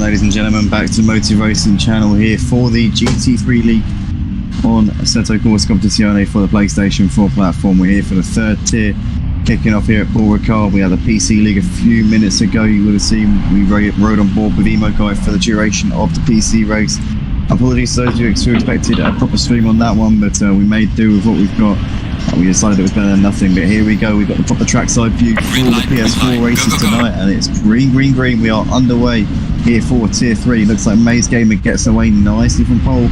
ladies and gentlemen, back to the Motive Racing channel here for the GT3 League on Assetto Corsa Competizione for the PlayStation 4 platform. We're here for the third tier, kicking off here at Ricard. We had the PC League a few minutes ago. You would have seen we rode on board with EmoGuy for the duration of the PC race. Apologies to those of you who expected a proper stream on that one, but we made do with what we've got. We decided it was better than nothing, but here we go. We've got the proper trackside view for the PS4 races tonight, and it's green, green, green. We are underway here for Tier 3. Looks like MazeGamer gets away nicely from pole.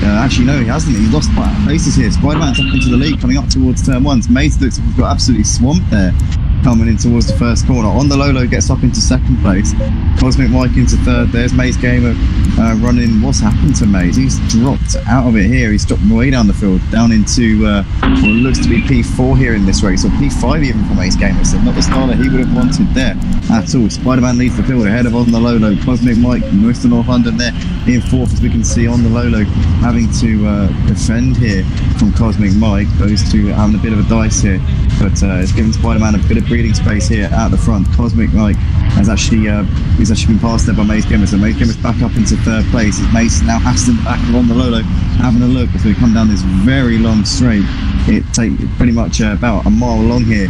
Actually, no, he hasn't. He's lost quite places here. Spider-Man's up into the lead, coming up towards turn 1. Maze looks like we've got absolutely swamped there, coming in towards the first corner. On the Lolo gets up into second place. XmecOnline into third. There's MazeGamer running. What's happened to Maze? He's dropped out of it here. He's dropped way down the field, down into what looks to be P4 here in this race, or P5 even for MazeGamer. So not the style that he would have wanted there at all. Spider-Man leads the field ahead of On the Lolo. XmecOnline, most of North London there in fourth, as we can see On the Lolo having to defend here from XmecOnline. Those two having a bit of a dice here, but it's giving Spider-Man a bit of breathing space here at the front. XmecOnline has actually he's actually been passed there by MazeGamer, so MazeGamer's back up into third place. As Maze now has to back On the Lolo, having a look as we come down this very long straight. It takes pretty much about a mile long here,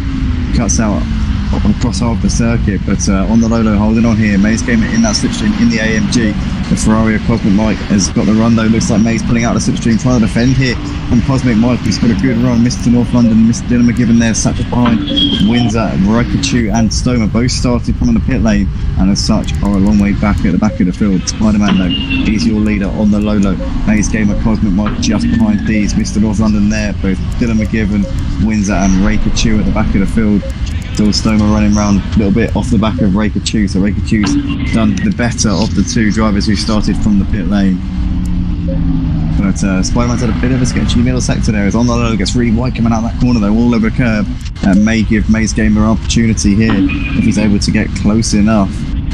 cuts out across half the circuit, but On the Lolo holding on here. MazeGamer in that slipstream in the AMG. The Ferrari of XmecOnline has got the run though. Looks like Maze pulling out the slipstream, trying to defend here from XmecOnline, who's got a good run. Mr. North London, Mr. Dylan McGibbon there, sat just behind Windsor, RaKiMaJe and Stoma, both started from the pit lane, and as such are a long way back at the back of the field. Spider-Man though, he's your leader On the Lolo. MazeGamer, XmecOnline just behind these. Mr. North London there, both Dylan McGibbon, Windsor and RaKiMaJe at the back of the field. Still Stoma running around a little bit off the back of RaKiMaJe, so RaKiMaJe's done the better of the two drivers who started from the pit lane. But Spider-Man's had a bit of a sketchy middle sector there, as On the Lolo gets really wide coming out that corner though, all over the curb. May give MazeGamer an opportunity here if he's able to get close enough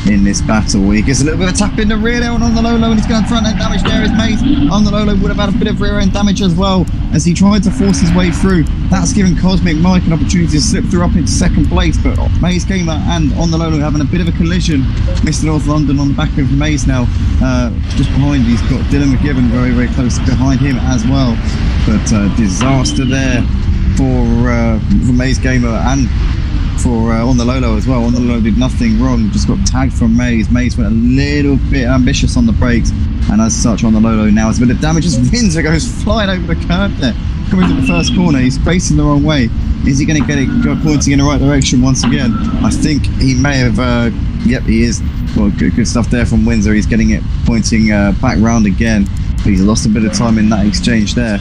in this battle. He gets a little bit of a tap in the rear there on the Lolo, and he's going front end damage there as Maze. On the Lolo would have had a bit of rear end damage as well as he tried to force his way through. That's given XmecOnline an opportunity to slip through up into second place, but MazeGamer and On the Lolo having a bit of a collision. Mr. North London on the back of Maze now, just behind. He's got Dylan McGibbon very, very close behind him as well. But disaster there for MazeGamer and for On the Lolo as well. On the Lolo did nothing wrong, just got tagged from Maze. Maze went a little bit ambitious on the brakes, and as such On the Lolo now has a bit of damage as Windsor goes flying over the curb there, coming to the first corner. He's facing the wrong way. Is he going to get it pointing in the right direction once again? I think he may have, yep he is. Well, good stuff there from Windsor. He's getting it pointing back round again, but he's lost a bit of time in that exchange there.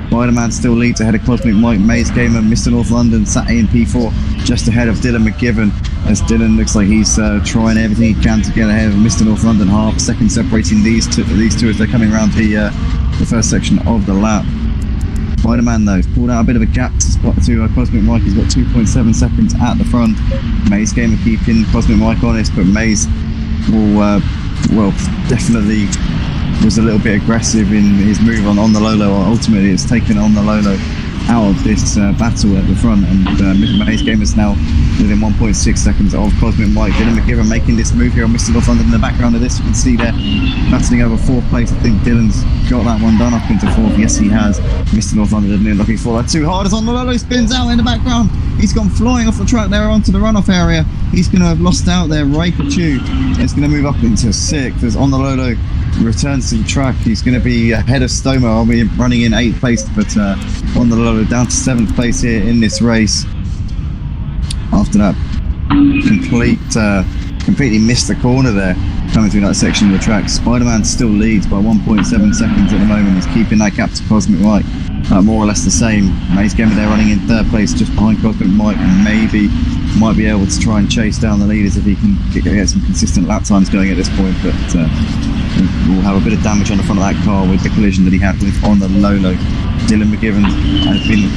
Spider-Man still leads ahead of XmecOnline. MazeGamer, Mr. North London sat in P4 just ahead of Dylan McGibbon, as Dylan looks like he's trying everything he can to get ahead of Mr. North London. Half a second separating these two as they're coming around the first section of the lap. Spider-Man though has pulled out a bit of a gap to XmecOnline. He's got 2.7 seconds at the front. MazeGamer keeping XmecOnline honest, but Maze will well definitely was a little bit aggressive in his move on the Lolo. Ultimately it's taken On the Lolo out of this battle at the front, and MazeGamer's now within 1.6 seconds of XmecOnline. Dylan McGibbon making this move here on Mr. North London in the background of this. You can see there battling over fourth place. I think Dylan's got that one done up into fourth. Yes he has. Mr. North London didn't look for that too hard as On the Lolo spins out in the background. He's gone flying off the track there onto the runoff area. He's going to have lost out there. RaKiMaJe is going to move up into sixth as On the Lolo returns to the track. He's going to be ahead of Stoma. I'll be running in 8th place, but On the Lolo down to 7th place here in this race. After that completely missed the corner there coming through that section of the track. Spider-Man still leads by 1.7 seconds at the moment. He's keeping that gap to XmecOnline more or less the same. MazeGamer there running in 3rd place just behind XmecOnline, and maybe might be able to try and chase down the leaders if he can get some consistent lap times going at this point, but will have a bit of damage on the front of that car with the collision that he had with On the Lolo. Dylan McGibbon has been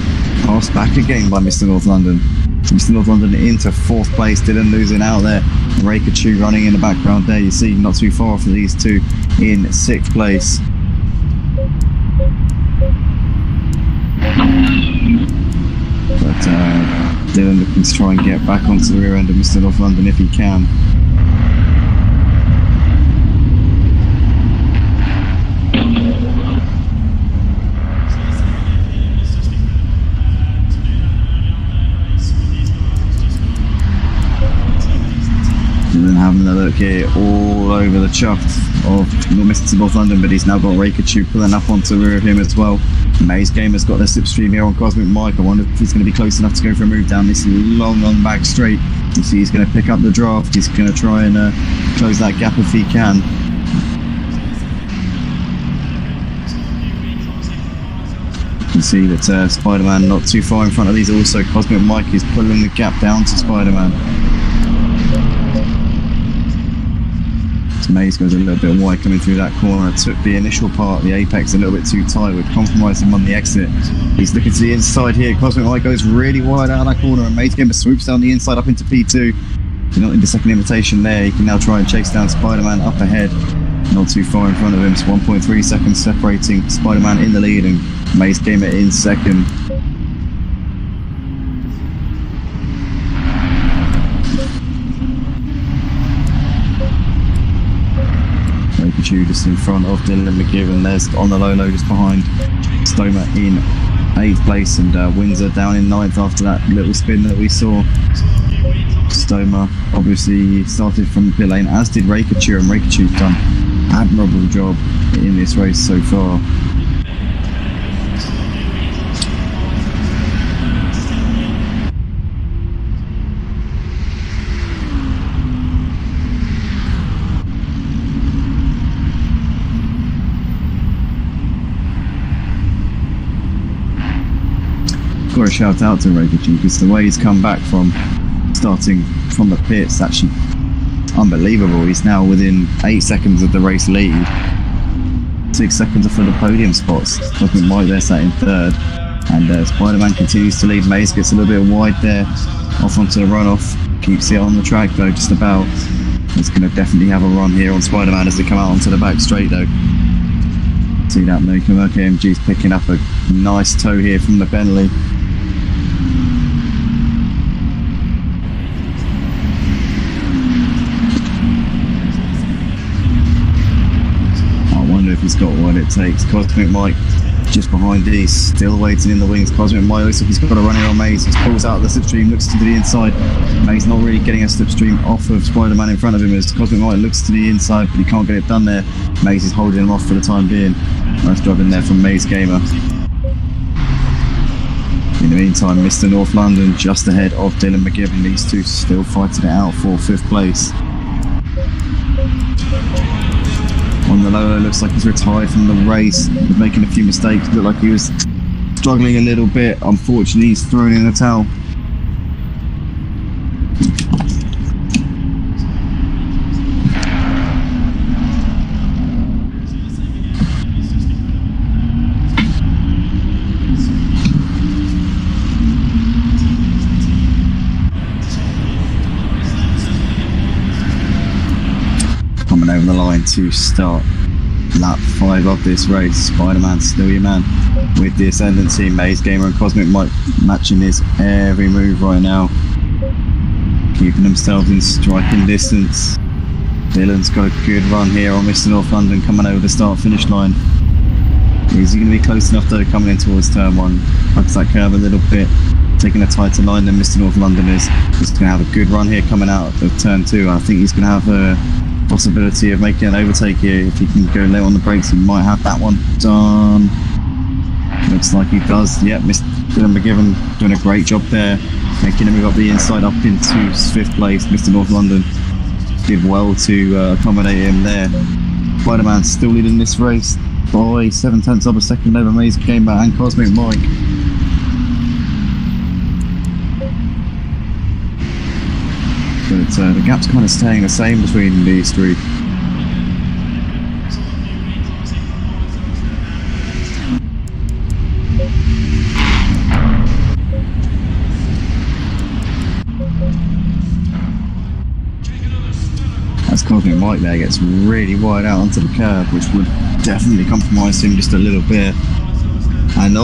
passed back again by Mr. North London. Mr. North London into 4th place. Dylan losing out there. RaKiMaJe running in the background there. You see not too far from these two in 6th place. But Dylan looking to try and get back onto the rear end of Mr. North London if he can. look here, all over the chuff of Mr. North London, but he's now got RaKiMaJe pulling up onto the rear of him as well. MazeGamer's got their slipstream here on XmecOnline. I wonder if he's going to be close enough to go for a move down this long back straight. You see he's going to pick up the draft. He's going to try and close that gap if he can. You can see that Spider-Man not too far in front of these. Also, XmecOnline is pulling the gap down to Spider-Man. Maze goes a little bit wide coming through that corner. Took the initial part, the apex, a little bit too tight, would compromise him on the exit. He's looking to the inside here. XmecOnline goes really wide out of that corner, and MazeGamer swoops down the inside up into P2. Not in the second invitation there. He can now try and chase down Spider-Man up ahead. Not too far in front of him. It's 1.3 seconds separating Spider-Man in the lead and MazeGamer in second. RaKiMaJe just in front of Dylan McGivern. There's on the low just behind Stoma in 8th place, and Windsor down in 9th after that little spin that we saw. Stoma obviously started from the pit lane, as did RaKiMaJe, and RaKiMaJe's done an admirable job in this race so far. Got a shout out to RaKiMaJe because the way he's come back from starting from the pits, actually unbelievable. He's now within 8 seconds of the race lead, 6 seconds off of the podium spots. XmecOnline there sat in 3rd, and Spider-Man continues to lead. Maze gets a little bit wide there, off onto the runoff, keeps it on the track though, just about. It's going to definitely have a run here on Spider-Man as they come out onto the back straight though. See that MeltedDazzer picking up a nice toe here from the Bentley. If he's got what it takes. XmecOnline just behind these, still waiting in the wings. XmecOnline looks like he's got a run here on Maze. He pulls out of the slipstream, looks to the inside. Maze not really getting a slipstream off of Spider-Man in front of him as XmecOnline looks to the inside, but he can't get it done there. Maze is holding him off for the time being. Nice job in there from MazeGamer. In the meantime, Mr. North London just ahead of Dylan McGivern. These two still fighting it out for 5th place. On the low, looks like he's retired from the race. He's making a few mistakes. Looked like he was struggling a little bit. Unfortunately, he's thrown in the towel. Coming over the line to start lap 5 of this race. Spider-Man still your man with the ascendancy. MazeGamer and XmecOnline matching his every move right now, keeping themselves in striking distance. Dylan's got a good run here on Mr. North London coming over the start finish line. Is he going to be close enough though coming in towards turn 1? Hugs that curve a little bit, taking a tighter line than Mr. North London is. He's going to have a good run here coming out of turn 2. I think he's going to have a possibility of making an overtake here. If he can go low on the brakes, he might have that one done. Looks like he does. Yep, Mr. Dylan McGivern doing a great job there, making him move up the inside up into 5th place. Mr. North London did well to accommodate him there. Spider-Man still leading this race by 7/10 of a second over MazeGamer and XmecOnline. But the gap's kind of staying the same between these three. As XmecOnline there gets really wide out onto the curb, which would definitely compromise him just a little bit. And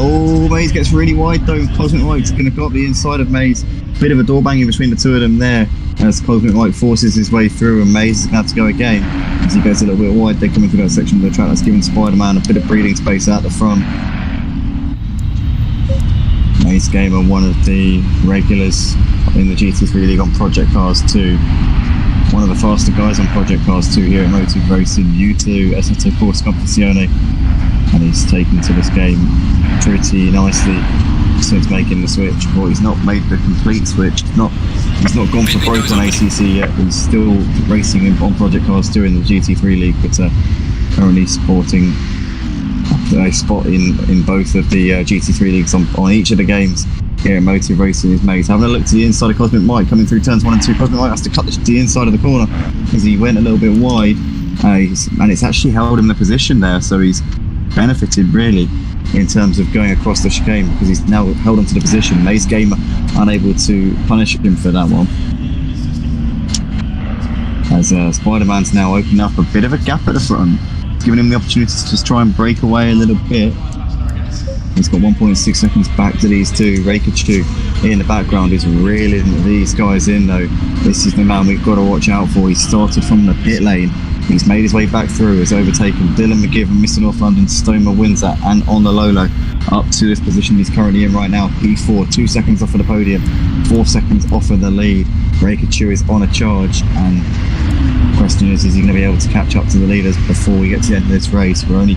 Maze gets really wide though. XmecOnline's going to go up the inside of Maze. Bit of a door banging between the two of them there, as XmecOnline forces his way through, and Maze is going to have to go again as he goes a little bit wide. They're coming through that section of the track that's giving Spider-Man a bit of breathing space out the front. MazeGamer, one of the regulars in the GT3 League on Project Cars too. one of the faster guys on Project Cars 2 here at Motive Racing, new to Assetto Corsa Competizione, and he's taken to this game pretty nicely since making the switch. Well, he's not made the complete switch. He's not gone for broke on ACC yet. He's still racing on Project Cars 2 in the GT3 League, but currently sporting a spot in both of the GT3 leagues on each of the games here at Motive Racing. His mates having a look to the inside of CosmicMike coming through turns 1 and 2. CosmicMike has to cut the inside of the corner because he went a little bit wide, and it's actually held him the position there, so he's benefited really in terms of going across the chicane because he's now held onto the position. Mace Gamer unable to punish him for that one, as Spider-Man's now opening up a bit of a gap at the front, giving him the opportunity to just try and break away a little bit. He's got 1.6 seconds back to these two. RaKiMaJe in the background is reeling these guys in though. This is the man we've got to watch out for. He started from the pit lane. He's made his way back through, has overtaken Dylan McGivern, Mr. North London, Stoma Windsor, and on the Lolo up to this position he's currently in right now. P4, 2 seconds off of the podium, 4 seconds off of the lead. RaKiMaJe is on a charge, and the question is he going to be able to catch up to the leaders before we get to the end of this race? We're only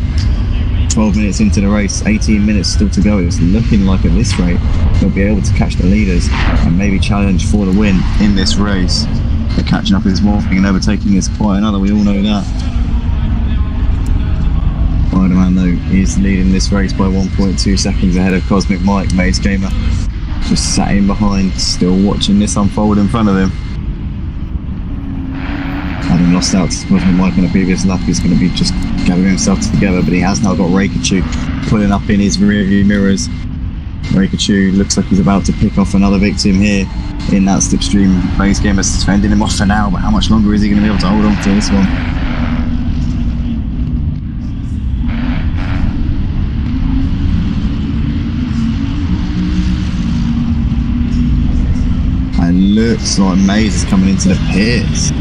12 minutes into the race, 18 minutes still to go. It's looking like at this rate they'll be able to catch the leaders and maybe challenge for the win in this race. But catching up is one thing and overtaking is quite another, we all know that. Spider-Man though is leading this race by 1.2 seconds ahead of CosmicMike. Maze Gamer just sat in behind, still watching this unfold in front of him. Having lost out to CosmicMike on a previous lap, he's going to be just gathering himself together, but he has now got RaKiMaJe pulling up in his rear view mirrors. RaKiMaJe looks like he's about to pick off another victim here in that slipstream. Maze Gamer fending him off for now, but how much longer is he going to be able to hold on to this one? It looks like Maze is coming into the pits.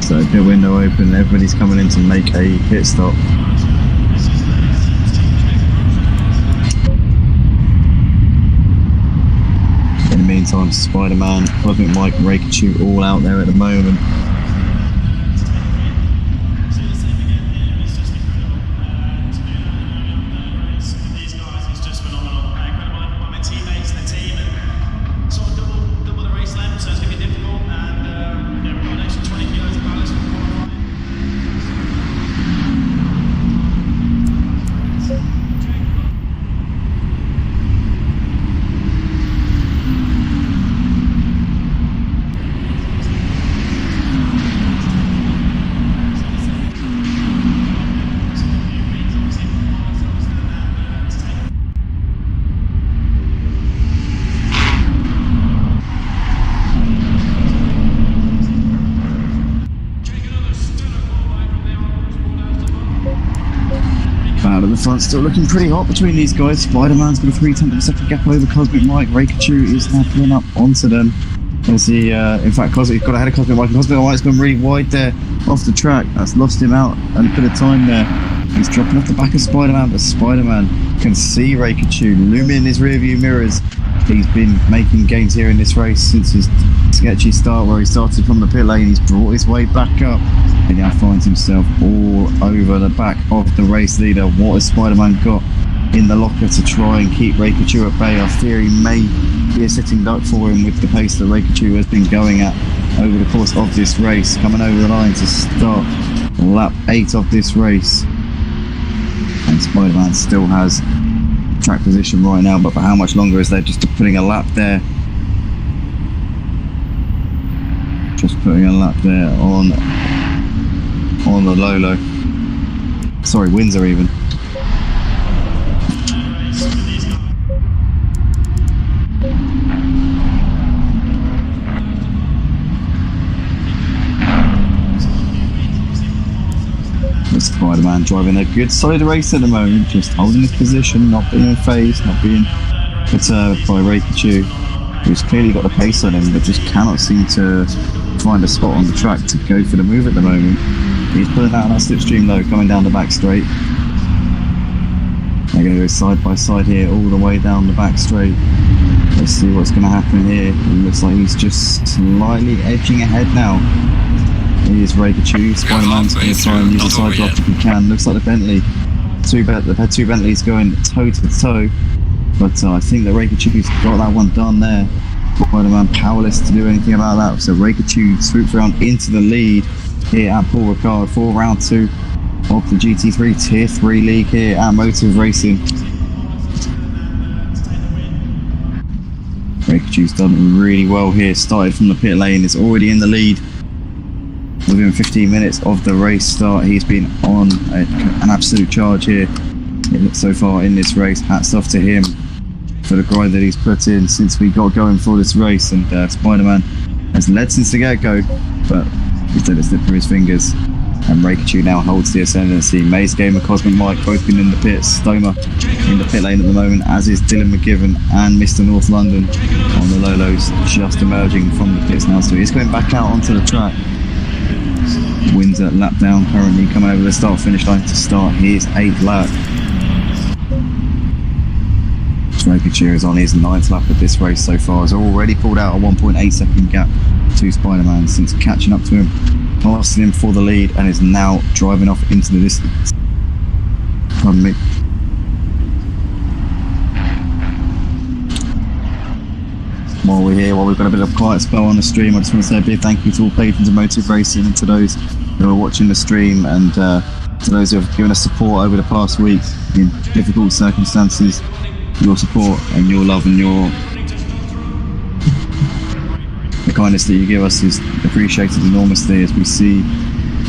So pit window open, everybody's coming in to make a pit stop. In the meantime, Spider-Man, CosmicMike, RaKiMaJe all out there at the moment. Out of the front, still looking pretty hot between these guys. Spider-Man's got a 3/10 of a second gap over CosmicMike. RaKiMaJe is now pulling up onto them. As he, in fact, he's got ahead of CosmicMike. CosmicMike's gone really wide there off the track. That's lost him out and a bit of time there. He's dropping off the back of Spider-Man, but Spider-Man can see RaKiMaJe looming in his rearview mirrors. He's been making gains here in this race since his sketchy start, where he started from the pit lane. He's brought his way back up and now finds himself all over the back of the race leader. What has Spider-Man got in the locker to try and keep RaKiMaJe at bay? I fear he may be a sitting duck for him with the pace that RaKiMaJe has been going at over the course of this race. Coming over the line to start lap 8 of this race. And Spider-Man still has track position right now, but for how much longer is there? Just putting a lap there. Just putting a lap there on the Lolo. Sorry, Windsor even. Spider-Man driving a good solid race at the moment, just holding his position, not being phased, not being perturbed by RaKiMaJe, who's clearly got the pace on him, but just cannot seem to find a spot on the track to go for the move at the moment. He's pulling out on that slipstream though, coming down the back straight. They're going to go side by side here, all the way down the back straight. Let's see what's going to happen here. It looks like he's just slightly edging ahead now. Here's RaKiMaJe. Spider-Man's going to try and use the side block if he can. Looks like the Bentley. They've had two Bentleys going toe to toe. But I think that RaKiMaJe's got that one done there. Spider-Man powerless to do anything about that. So RaKiMaJe swoops around into the lead here at Paul Ricard for round 2 of the GT3 Tier 3 League here at Motive Racing. RaKiMaJe's done really well here, started from the pit lane, is already in the lead. Within 15 minutes of the race start, he's been on an absolute charge here so far in this race. Hats off to him for the grind that he's put in since we got going for this race. And Spider-Man has led since the get-go, but he's let it slip through his fingers. And RaKiMaJe now holds the ascendancy. Maze Gamer, Cosmic Mike both been in the pits. Stomer in the pit lane at the moment, as is Dylan McGivern and Mr. North London on the low-lows, just emerging from the pits now. So he's going back out onto the track. Wins at lap down currently, coming over the start-finish line to start his 8th lap. RaKiMaJe is on his 9th lap of this race so far. Has already pulled out a 1.8 second gap to Spider-Man since catching up to him, passing him for the lead, and is now driving off into the distance. Pardon me. While we're here, while we've got a bit of a quiet spell on the stream, I just want to say a big thank you to all patrons of Motive Racing and to those who are watching the stream, and to those who have given us support over the past week in difficult circumstances. Your support and your love and the kindness that you give us is appreciated enormously, as we see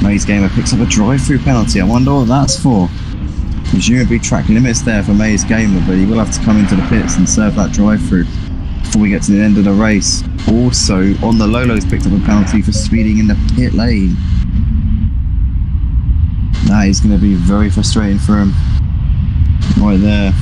Maze Gamer picks up a drive-through penalty. I wonder what that's for. Presumably track limits there for Maze Gamer, but he will have to come into the pits and serve that drive-through before we get to the end of the race. Also, on the low-lows, picked up a penalty for speeding in the pit lane. That is going to be very frustrating for him right there.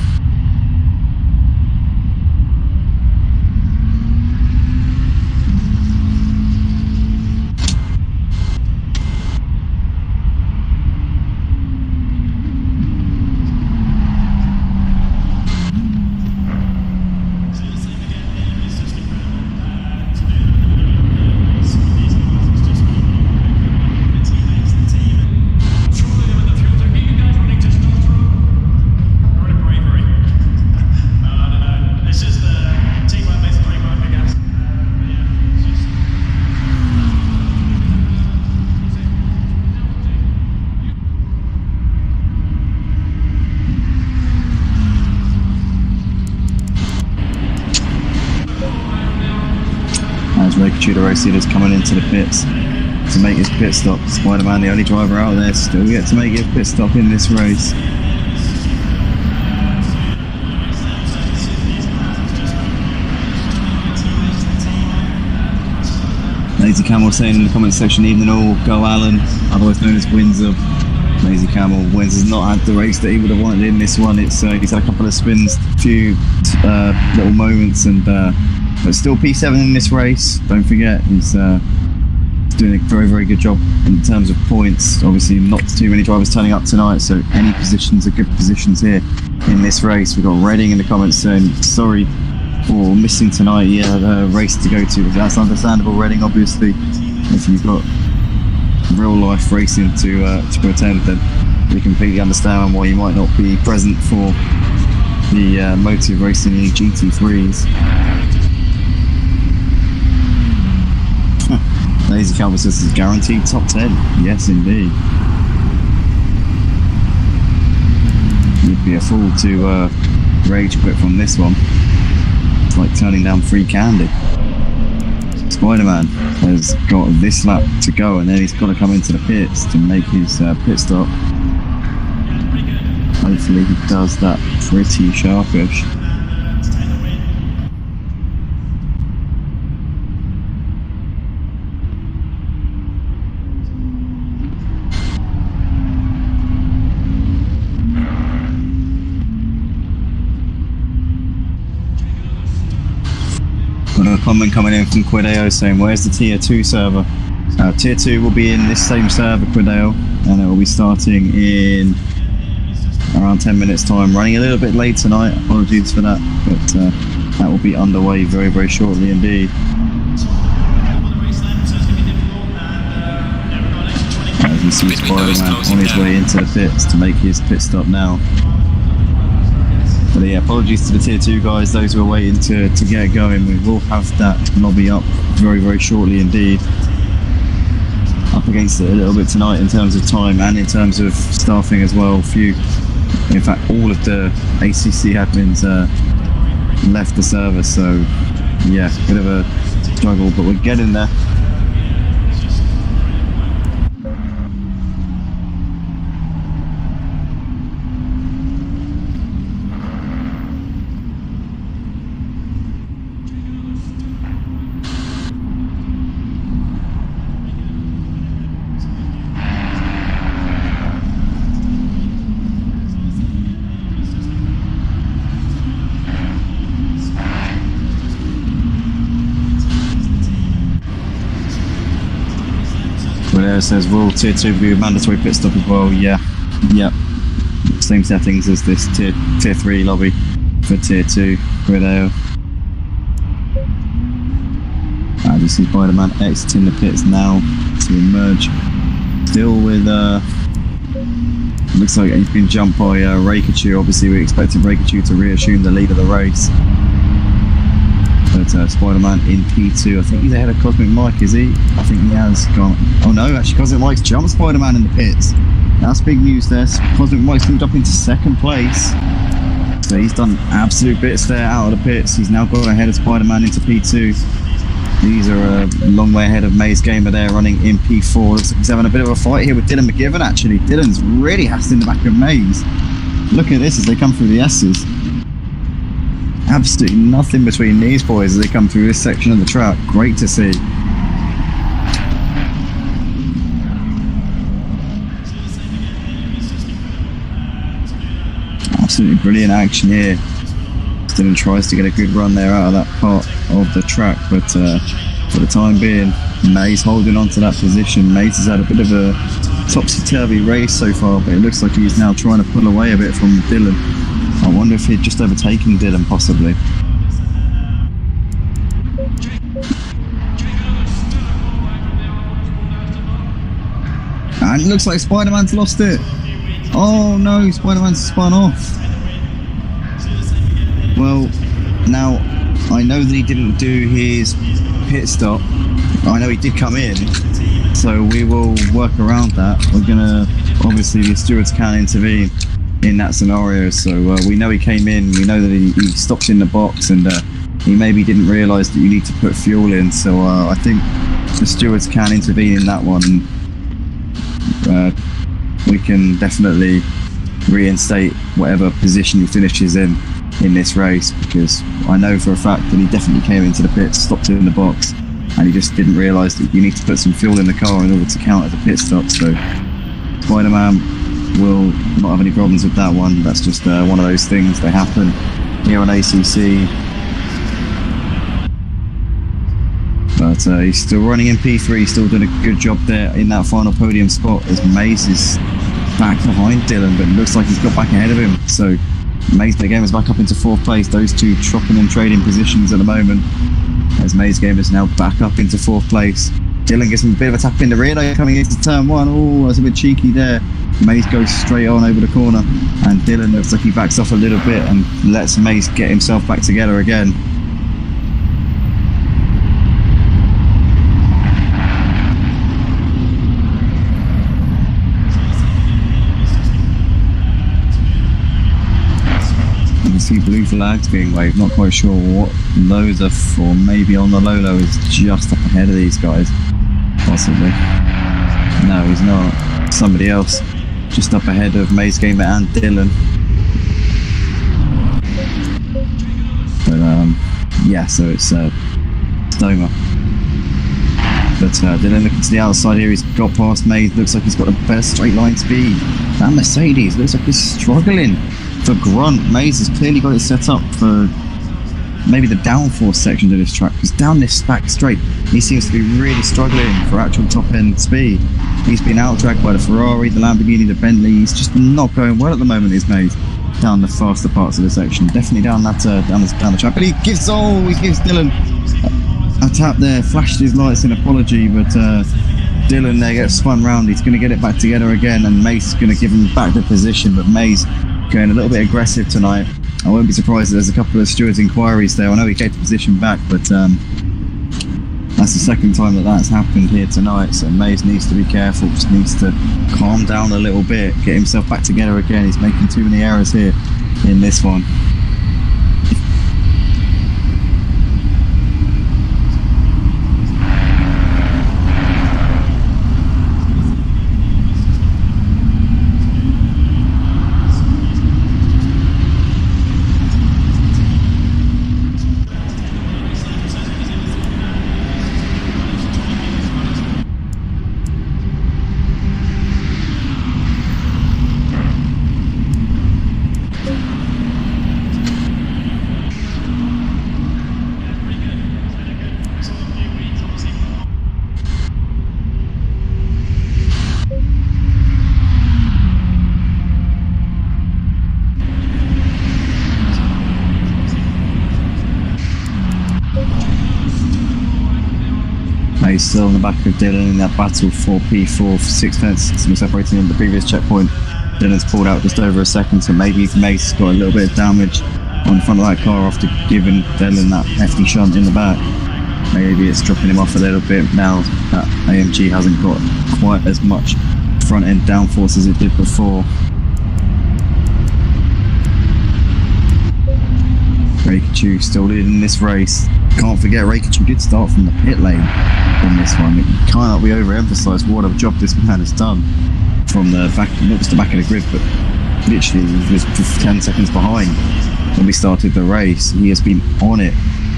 RaKiMaJe, the race leader, is coming into the pits to make his pit stop. Spider-Man, the only driver out there, still yet to make his pit stop in this race. Lazy Camel saying in the comment section, evening all, go Alan, otherwise known as Windsor. Lazy Camel, Wins has not had the race that he would have wanted in this one. It's he's had a couple of spins, a few little moments, and but still P7 in this race. Don't forget, he's doing a very, very good job in terms of points. Obviously not too many drivers turning up tonight, so any positions are good positions here in this race. We've got Redding in the comments saying sorry for missing tonight. Yeah, the race to go to. That's understandable, Redding. Obviously, if you've got real life racing to attend, then we completely understand why you might not be present for the Motive Racing League GT3s. Lazy Calvin says is guaranteed top 10. Yes, indeed. You'd be a fool to rage quit from this one. It's like turning down free candy. Spider-Man has got this lap to go, and then he's got to come into the pits to make his pit stop. Hopefully he does that pretty sharpish. Got a comment coming in from Quideo saying, where's the tier 2 server? Tier 2 will be in this same server, Quideo. and it will be starting in around 10 minutes time. Running a little bit late tonight, apologies for that, but that will be underway very, very shortly indeed. As you see, Spider-Man on his way into the pits to make his pit stop now. But yeah, apologies to the tier 2 guys, those who are waiting to get going. We will have that lobby up very, very shortly indeed. Up against it a little bit tonight in terms of time and in terms of staffing as well. In fact, all of the ACC admins left the server, so yeah, bit of a struggle, but we're getting there. Says will tier 2 be a mandatory pit stop as well? Yeah, same settings as this tier 3 lobby for tier 2 Gridale. You see Spider-Man exiting the pits now to emerge, still with looks like he's been jumped by RaKiMaJe. Obviously we expected RaKiMaJe to reassume the lead of the race, but Spider-Man in P2. I think he's ahead of CosmicMike, is he? I think he has gone. Oh no, actually CosmicMike's jumped Spider-Man in the pits. That's big news there. CosmicMike's moved up into 2nd place. So he's done absolute bits there out of the pits. He's now got ahead of Spider-Man into P2. These are a long way ahead of MazeGamer there, running in P4. Looks like he's having a bit of a fight here with Dylan McGivern actually. Dylan's really hassling the back of Maze. Look at this as they come through the S's. Absolutely nothing between these boys as they come through this section of the track. Great to see. Absolutely brilliant action here. Dylan tries to get a good run there out of that part of the track, but for the time being, Maze holding on to that position. Maze has had a bit of a topsy-turvy race so far, but it looks like he's now trying to pull away a bit from Dylan. I wonder if he'd just overtaken Dylan, possibly. And it looks like Spider-Man's lost it. Oh no, Spider-Man's spun off. Well, now, I know that he didn't do his pit stop. I know he did come in, so we will work around that. We're gonna, obviously the stewards can intervene in that scenario, so we know he came in, we know that he stopped in the box, and he maybe didn't realise that you need to put fuel in, so I think the stewards can intervene in that one. We can definitely reinstate whatever position he finishes in this race, because I know for a fact that he definitely came into the pit, stopped in the box, and he just didn't realise that you need to put some fuel in the car in order to count as a pit stop. So Spider-Man will not have any problems with that one. That's just one of those things that happen here on ACC. But he's still running in P3, still doing a good job there in that final podium spot as Maze is back behind Dylan, but it looks like he's got back ahead of him. So MazeGamer is back up into 4th place. Those two chopping and trading positions at the moment, as MazeGamer is now back up into 4th place. Dylan gets him a bit of a tap in the rear though, coming into turn 1. Oh, that's a bit cheeky there. Maze goes straight on over the corner, and Dylan looks like he backs off a little bit and lets Maze get himself back together again. You can see blue flags being waved, not quite sure what those are for. Maybe on the Lolo is just up ahead of these guys, possibly. No, he's not. Somebody else just up ahead of MazeGamer and Dylan. But yeah, so it's Stoma. But Dylan looking to the outside here, he's got past Maze, looks like he's got a better straight line speed. That Mercedes looks like he's struggling for grunt. Maze has clearly got it set up for maybe the downforce section of this track, because down this back straight, he seems to be really struggling for actual top-end speed. He's been out-dragged by the Ferrari, the Lamborghini, the Bentley. He's just not going well at the moment, his mate, down the faster parts of the section. Definitely down that down the track. But he gives Dylan a tap there, flashed his lights in apology, but Dylan there gets spun round. He's going to get it back together again, and Mace is going to give him back the position, but Mace going a little bit aggressive tonight. I won't be surprised if there's a couple of stewards' inquiries there. I know he gave the position back, but that's the second time that's happened here tonight, so Mace needs to be careful, just needs to calm down a little bit, get himself back together again. He's making too many errors here in this one. He's still in the back of Dylan in that battle for P4 for 6 minutes, separating him at the previous checkpoint. Dylan's pulled out just over a second, so maybe Mace got a little bit of damage on the front of that car after giving Dylan that hefty shunt in the back. Maybe it's dropping him off a little bit now that AMG hasn't got quite as much front end downforce as it did before. RaKiMaJe still leading this race. Can't forget, RaKiMaJe did start from the pit lane in this one. It cannot be overemphasised what a job this man has done from the back, not just the back of the grid, but literally he was 10 seconds behind when we started the race. He has been on it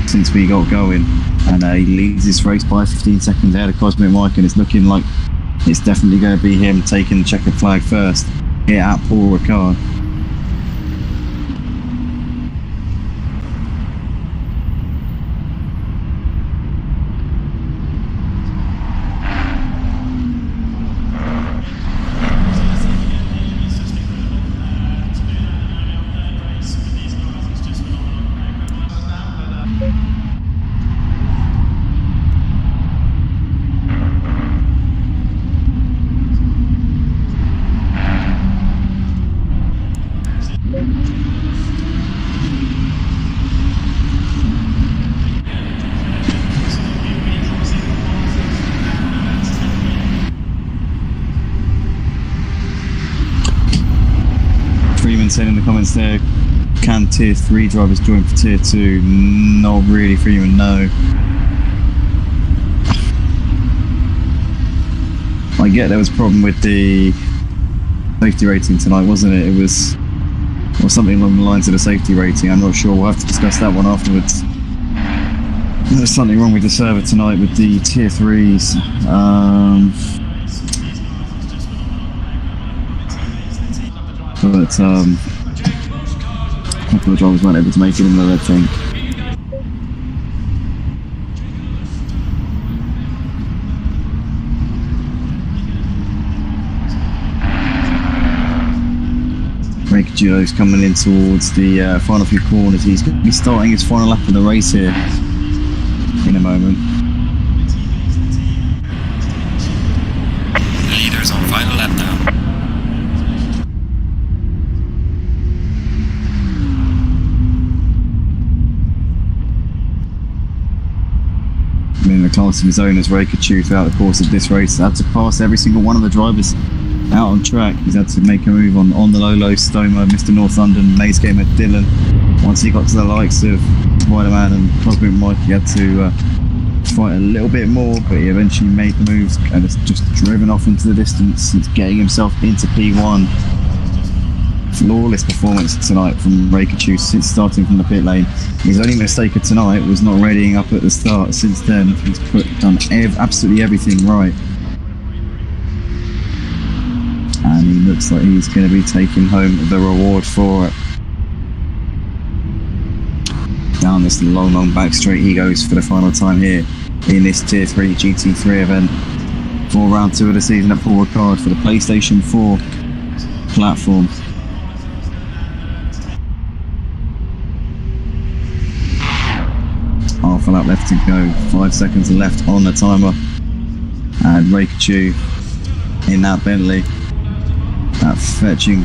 since we got going, and he leads this race by 15 seconds ahead of Cosmic Mike, and it's looking like it's definitely going to be him taking the checkered flag first here at Paul Ricard. Saying in the comments there, can tier 3 drivers join for tier 2? Not really, Freeman, no. I get there was a problem with the safety rating tonight, wasn't it? It was something along the lines of the safety rating. I'm not sure, we'll have to discuss that one afterwards. There's something wrong with the server tonight with the tier 3s. But a couple of drivers weren't able to make it in there, I think. RaKiMaJe is coming in towards the final few corners. He's going to be starting his final lap of the race here in a moment. The leader's on final lap now. In the class of his own as RaKiMaJe throughout the course of this race, had to pass every single one of the drivers out on track. He's had to make a move on the Lolo, Stomer, Mr. North London, Mace came at Dylan. Once he got to the likes of Spider-Man and Cosmic Mike, he had to fight a little bit more, but he eventually made the moves and has just driven off into the distance. He's getting himself into P1. Flawless performance tonight from RaKiMaJe since starting from the pit lane. His only mistake of tonight was not readying up at the start. Since then, he's done absolutely everything right. And he looks like he's going to be taking home the reward for it. Down this long back straight he goes for the final time here in this Tier 3 GT3 event for round 2 of the season at Paul Ricard for the PlayStation 4 platform. Half a lap left to go, 5 seconds left on the timer, and RaKiMaJe in that Bentley, that fetching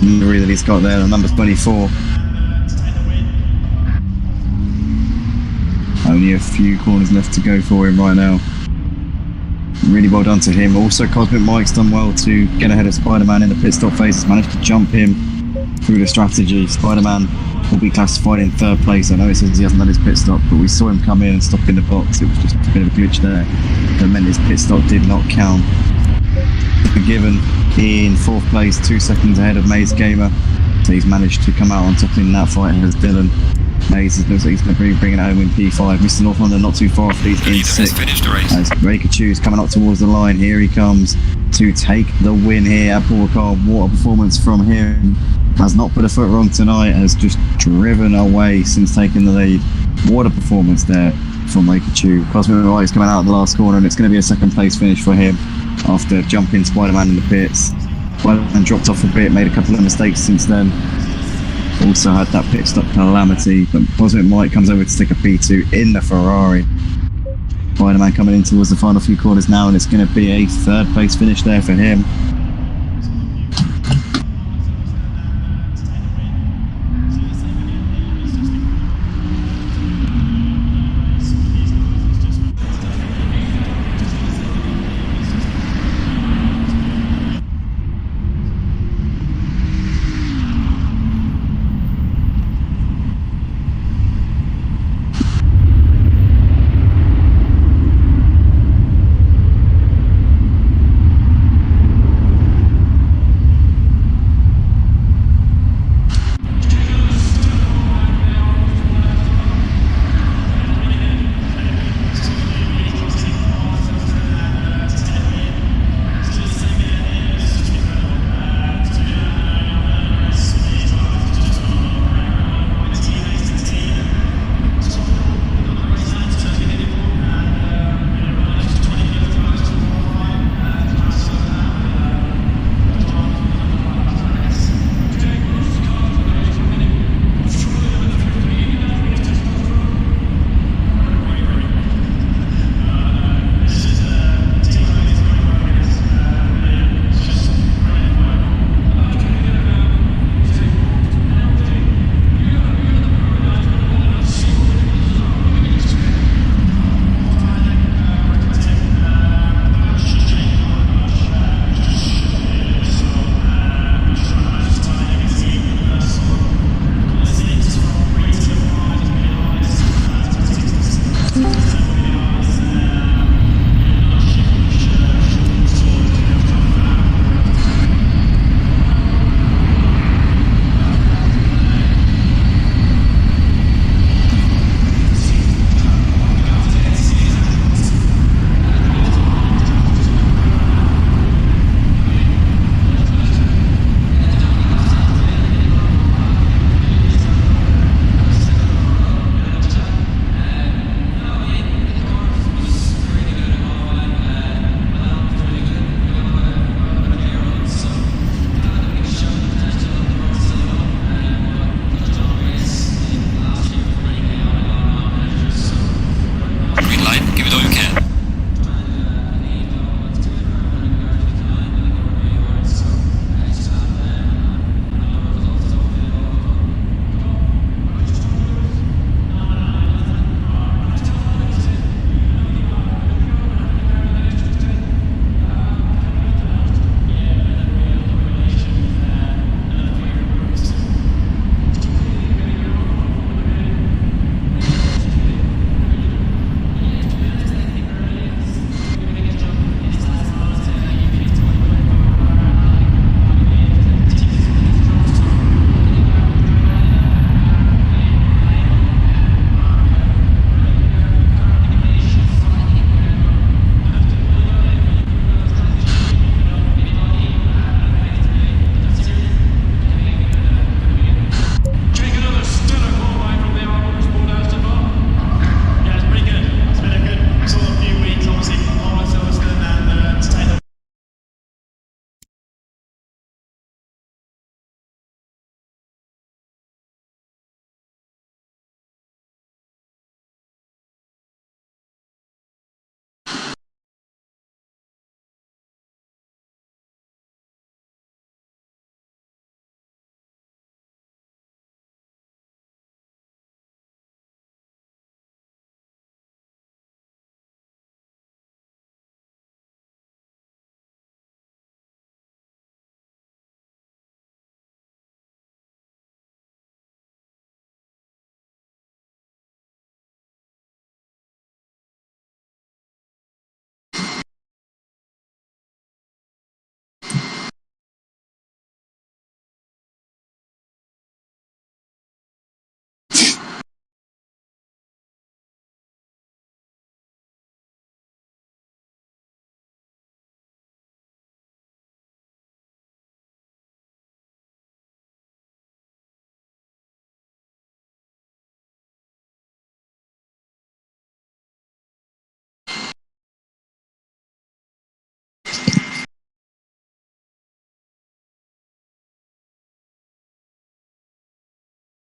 livery that he's got there, the number 24. Only a few corners left to go for him right now. Really well done to him. Also, XmecOnline's done well to get ahead of Spider-Man in the pit stop phase. Managed to jump him through the strategy. Spider-Man will be classified in 3rd place. I know it says he hasn't done his pit stop, but we saw him come in and stop in the box. It was just a bit of a glitch there. That meant his pit stop did not count. Forgiven in 4th place, 2 seconds ahead of Maze Gamer. So he's managed to come out on top in that fight as Dylan. Maze looks like he's going to be bringing it home in P5. Mr. North London not too far off these in 6th. As RaKiMaJe is coming up towards the line. Here he comes to take the win here at Paul Ricard. What a performance from him. Has not put a foot wrong tonight. Has just driven away since taking the lead. What a performance there from RaKiMaJe. XmecOnline is coming out of the last corner, and it's going to be a 2nd place finish for him after jumping Spider-Man in the pits. Spider-Man dropped off a bit, made a couple of mistakes since then. Also had that pit stop calamity, but XmecOnline comes over to take a P2 in the Ferrari. Spider-Man coming in towards the final few corners now, and it's going to be a 3rd place finish there for him.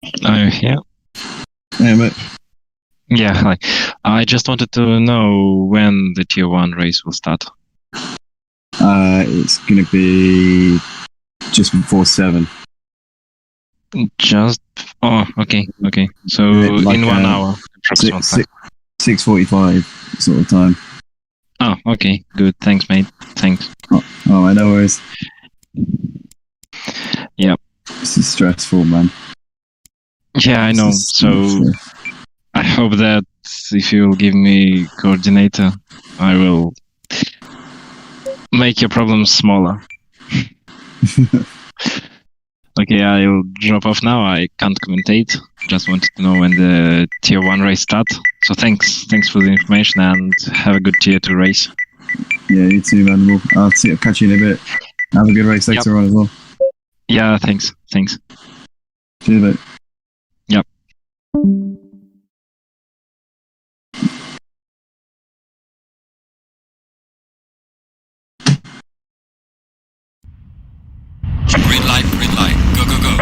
Yeah. Hey, mate. Yeah, hi. I just wanted to know when the Tier 1 race will start. It's going to be just before 7. Just... Oh, okay. So, Like, in 1 hour, approximately. 6:45 sort of time. Oh, okay. Good. Thanks, mate. Thanks. Oh, I know worries. Yep. This is stressful, man. Yeah, I know. So, I hope that if you'll give me coordinator, I will make your problems smaller. Okay, I'll drop off now. I can't commentate. Just wanted to know when the Tier 1 race starts. So thanks for the information and have a good Tier 2 race. Yeah, you too, man. I'll catch you in a bit. Have a good race later on as well. Yeah, thanks. Cheers, mate. Yep. Green light, go, go, go.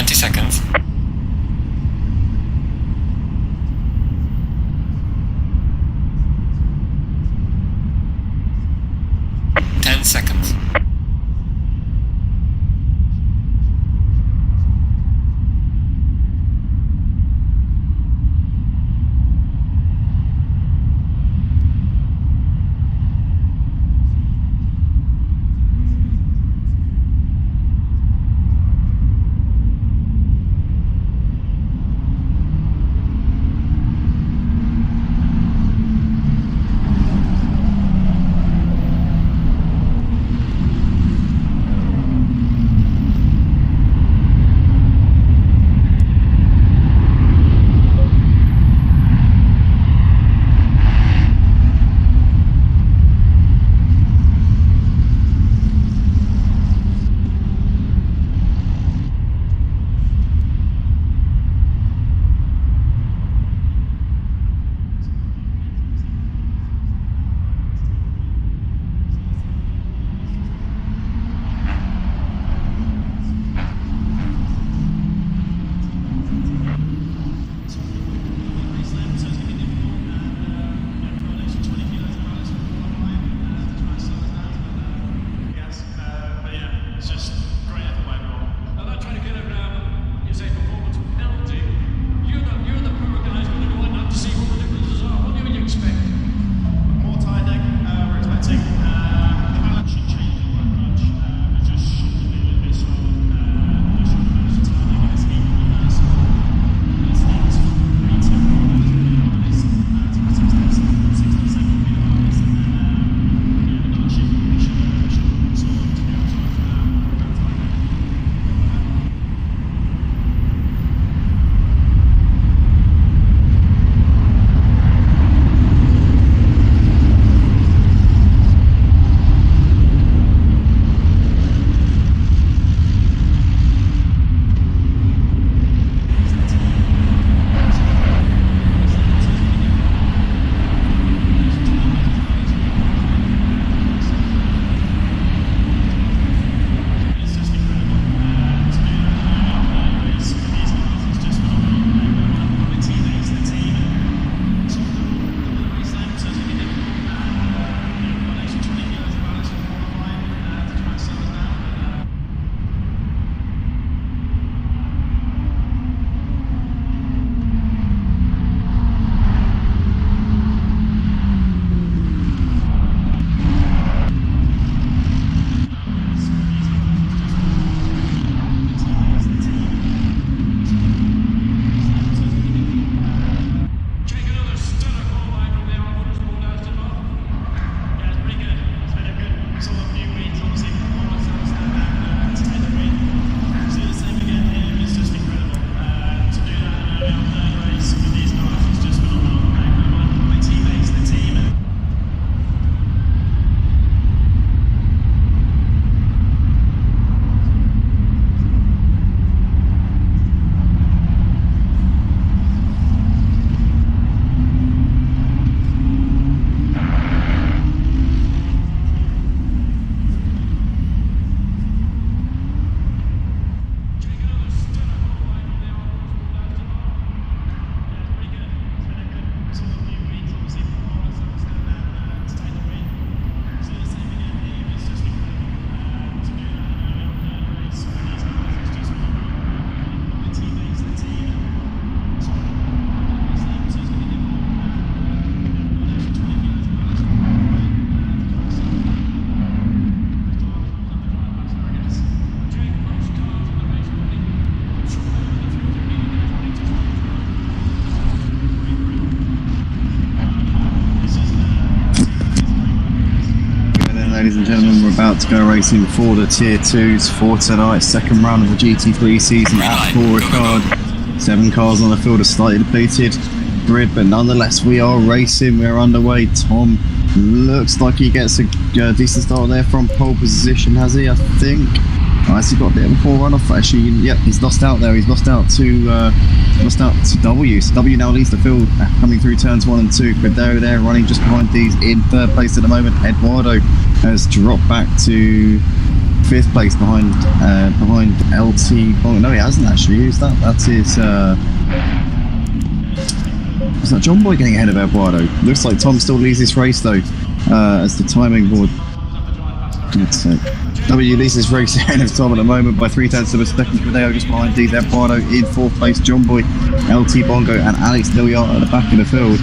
20 seconds. 10 seconds. Ladies and gentlemen, we're about to go racing for the Tier 2s for tonight's second round of the GT3 season at Ricard. 7 cars on the field, a slightly depleted grid, but nonetheless we are racing, we're underway. Tom looks like he gets a decent start there from pole position, has he? I think. Has he got a bit of a poor runoff? Actually, yep, he's lost out there. He's lost out to W. So W now leads the field, coming through turns 1 and 2. Cordero there running just behind these in third place at the moment. Eduardo has dropped back to 5th place behind LT. Oh no, he hasn't actually. Who's that? That's his. Is that John Boy getting ahead of Eduardo? Looks like Tom still leads this race though, as the timing board. W leads this race ahead of Tom at the moment by 0.3 of a second. Cadeo just behind D's Eduardo in 4th place. John Boy, LT Bongo, and Alex Lilliard at the back of the field.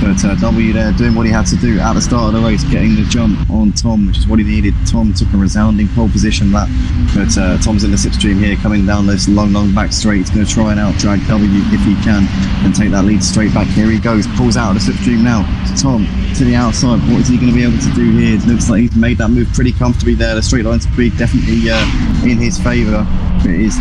But W there doing what he had to do at the start of the race, getting the jump on Tom, which is what he needed. Tom took a resounding pole position lap, but Tom's in the slipstream here, coming down this long back straight. He's going to try and out-drag W if he can, and take that lead straight back. Here he goes, pulls out of the slipstream now. Tom to the outside. What is he going to be able to do here? It looks like he's made that move pretty comfortably there. The straight line speed definitely in his favour. It is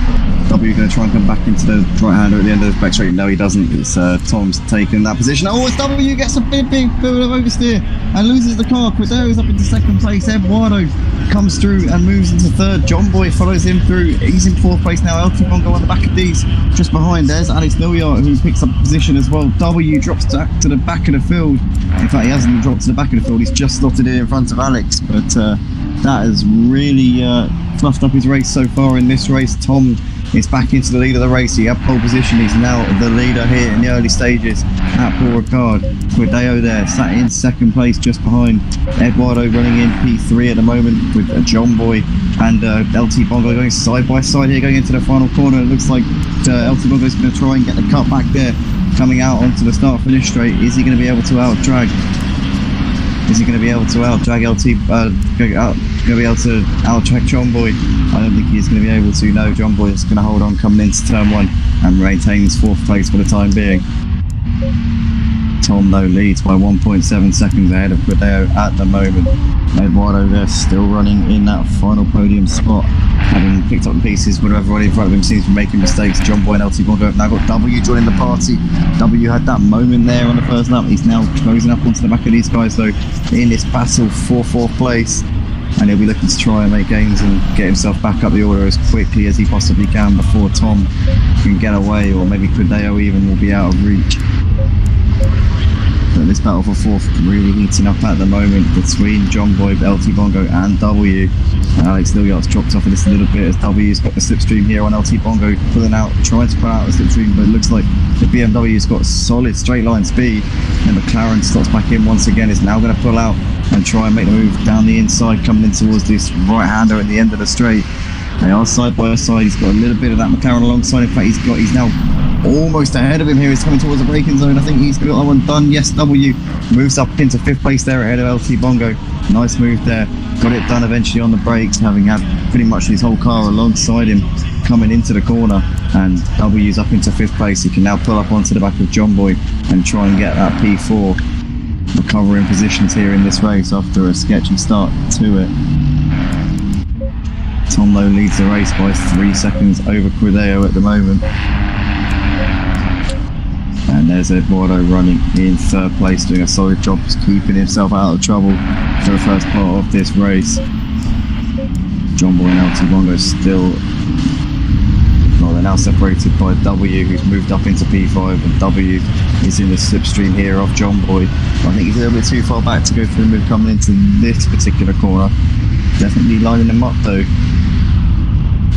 W going to try and come back into the right-hander at the end of the back straight. No, he doesn't. It's Tom's taken that position. Oh, it's W gets a big bit of oversteer and loses the car. Quideo's up into 2nd place. Eduardo comes through and moves into 3rd. John Boy follows him through. He's in 4th place now. LT Bongo on the back of these. Just behind, there's Alex Lilliard, who picks up position as well. W drops to the back of the field. In fact, he hasn't dropped to the back of the field. He's just slotted in front of Alex. But that has really fluffed up his race so far in this race. Tom is back into the lead of the race. He had pole position. He's now the leader here in the early stages at Paul Ricard. Quideo there, sat in 2nd place just behind Eduardo, running in P3 at the moment with John Boy and LT Bongo going side by side here, going into the final corner. It looks like LT Bongo is going to try and get the cut back there, coming out onto the start-finish straight. Is he going to be able to out-drag? Is he going to be able to out-drag LT? Going to be able to out-drag John Boy? I don't think he's going to be able to. No, John Boy is going to hold on coming into turn 1 and maintains 4th place for the time being. Tom though leads by 1.7 seconds ahead of Quideo at the moment. Eduardo there still running in that final podium spot, having picked up the pieces when everybody in front of him seems to be making mistakes. John Boy and LT Bongo have now got W joining the party. W had that moment there on the first lap. He's now closing up onto the back of these guys though in this battle for 4th place, and he'll be looking to try and make gains and get himself back up the order as quickly as he possibly can before Tom can get away, or maybe Quideo even will be out of reach. But this battle for 4th really heating up at the moment between John Boy, LT Bongo and W. And Alex Lilliard's dropped off of this a little bit as W's got the slipstream here on LT Bongo, pulling out, trying to pull out the slipstream, but it looks like the BMW's got solid straight line speed. And McLaren slots back in once again, is now going to pull out and try and make the move down the inside, coming in towards this right-hander at the end of the straight. They are side by side. He's got a little bit of that McLaren alongside. In fact, he's now almost ahead of him here. He's coming towards the braking zone. I think he's got that one done. Yes, W moves up into 5th place there ahead of LT Bongo. Nice move there. Got it done eventually on the brakes, having had pretty much his whole car alongside him coming into the corner. And W's up into 5th place. He can now pull up onto the back of John Boy and try and get that P4. Recovering positions here in this race after a sketchy start to it. Tom though leads the race by 3 seconds over Quideo at the moment. And there's Eduardo running in 3rd place, doing a solid job, just keeping himself out of trouble for the first part of this race. John Boy and LT Bongo still, well, they're now separated by W, who's moved up into P5, and W is in the slipstream here off John Boy. I think he's a little bit too far back to go for the move coming into this particular corner. Definitely lining him up though.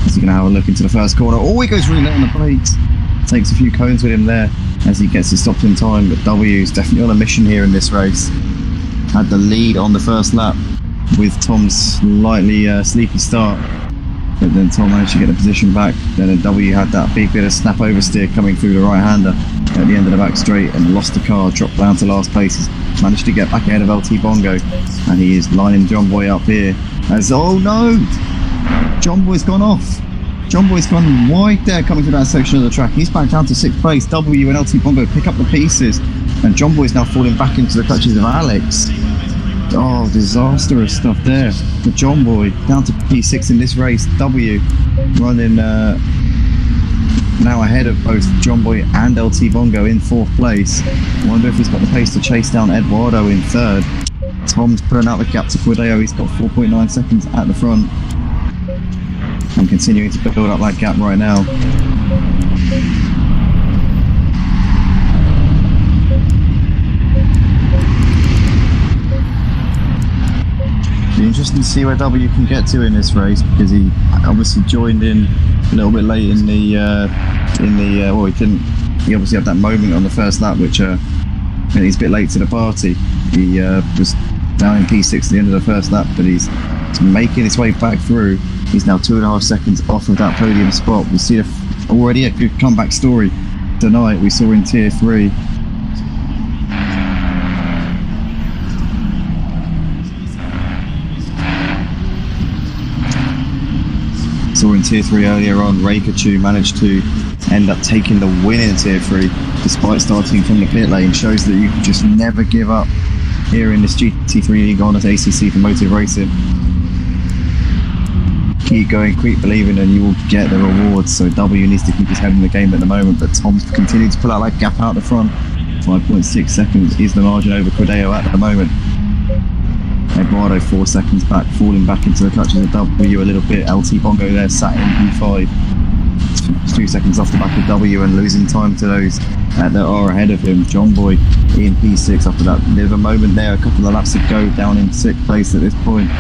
Is he going to have a look into the first corner? Oh, he goes really late on the brakes. Takes a few cones with him there as he gets it stopped in time, but W is definitely on a mission here in this race. Had the lead on the first lap with Tom's slightly sleepy start, but then Tom managed to get the position back. Then W had that big bit of snap oversteer coming through the right-hander at the end of the back straight and lost the car, dropped down to last place. He's managed to get back ahead of LT Bongo, and he is lining John Boy up here as, oh no! John Boy's gone off. John Boy's gone wide there coming through that section of the track. He's back down to 6th place. W and LT Bongo pick up the pieces, and John Boy's now falling back into the clutches of Alex. Oh, disastrous stuff there for John Boy. Down to P6 in this race. W running now ahead of both John Boy and LT Bongo in 4th place. Wonder if he's got the pace to chase down Eduardo in 3rd. Tom's putting out the gap to Quideo. He's got 4.9 seconds at the front. And continuing to build up that gap right now. Be interesting to see where W can get to in this race, because he obviously joined in a little bit late in the well, he didn't. He obviously had that moment on the first lap, which and he's a bit late to the party. He was down in P6 at the end of the first lap, but he's making his way back through. He's now 2.5 seconds off of that podium spot. We see already a good comeback story tonight. We saw in Tier 3. Saw in Tier 3 earlier on, RaKiMaJe managed to end up taking the win in Tier 3 despite starting from the pit lane. Shows that you can just never give up here in this GT3 League on at ACC for Motive Racing. Keep going, keep believing, and you will get the rewards. So W needs to keep his head in the game at the moment, but Tom's continuing to pull out that gap out the front. 5.6 seconds is the margin over Cordeo at the moment. Eduardo 4 seconds back, falling back into the clutches of W a little bit. LT Bongo there sat in P5. 2 seconds off the back of W and losing time to those that are ahead of him. John Boy in P6 after that bit of a moment there. A couple of laps to go, down in 6th place at this point.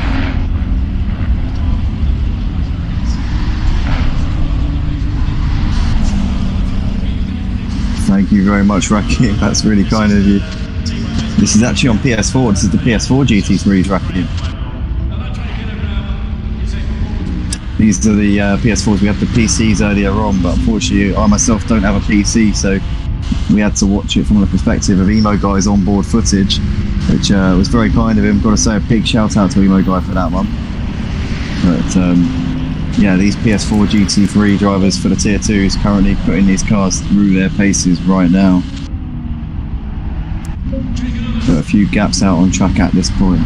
Thank you very much, Rakim. That's really kind of you. This is actually on PS4. This is the PS4 GT3s, Rakim. These are the PS4s. We had the PCs earlier on, but unfortunately I myself don't have a PC, so we had to watch it from the perspective of Emo Guy's onboard footage, which was very kind of him. Got to say a big shout out to Emo Guy for that one. But yeah, these PS4 GT3 drivers for the Tier 2s currently putting these cars through their paces right now. Put a few gaps out on track at this point.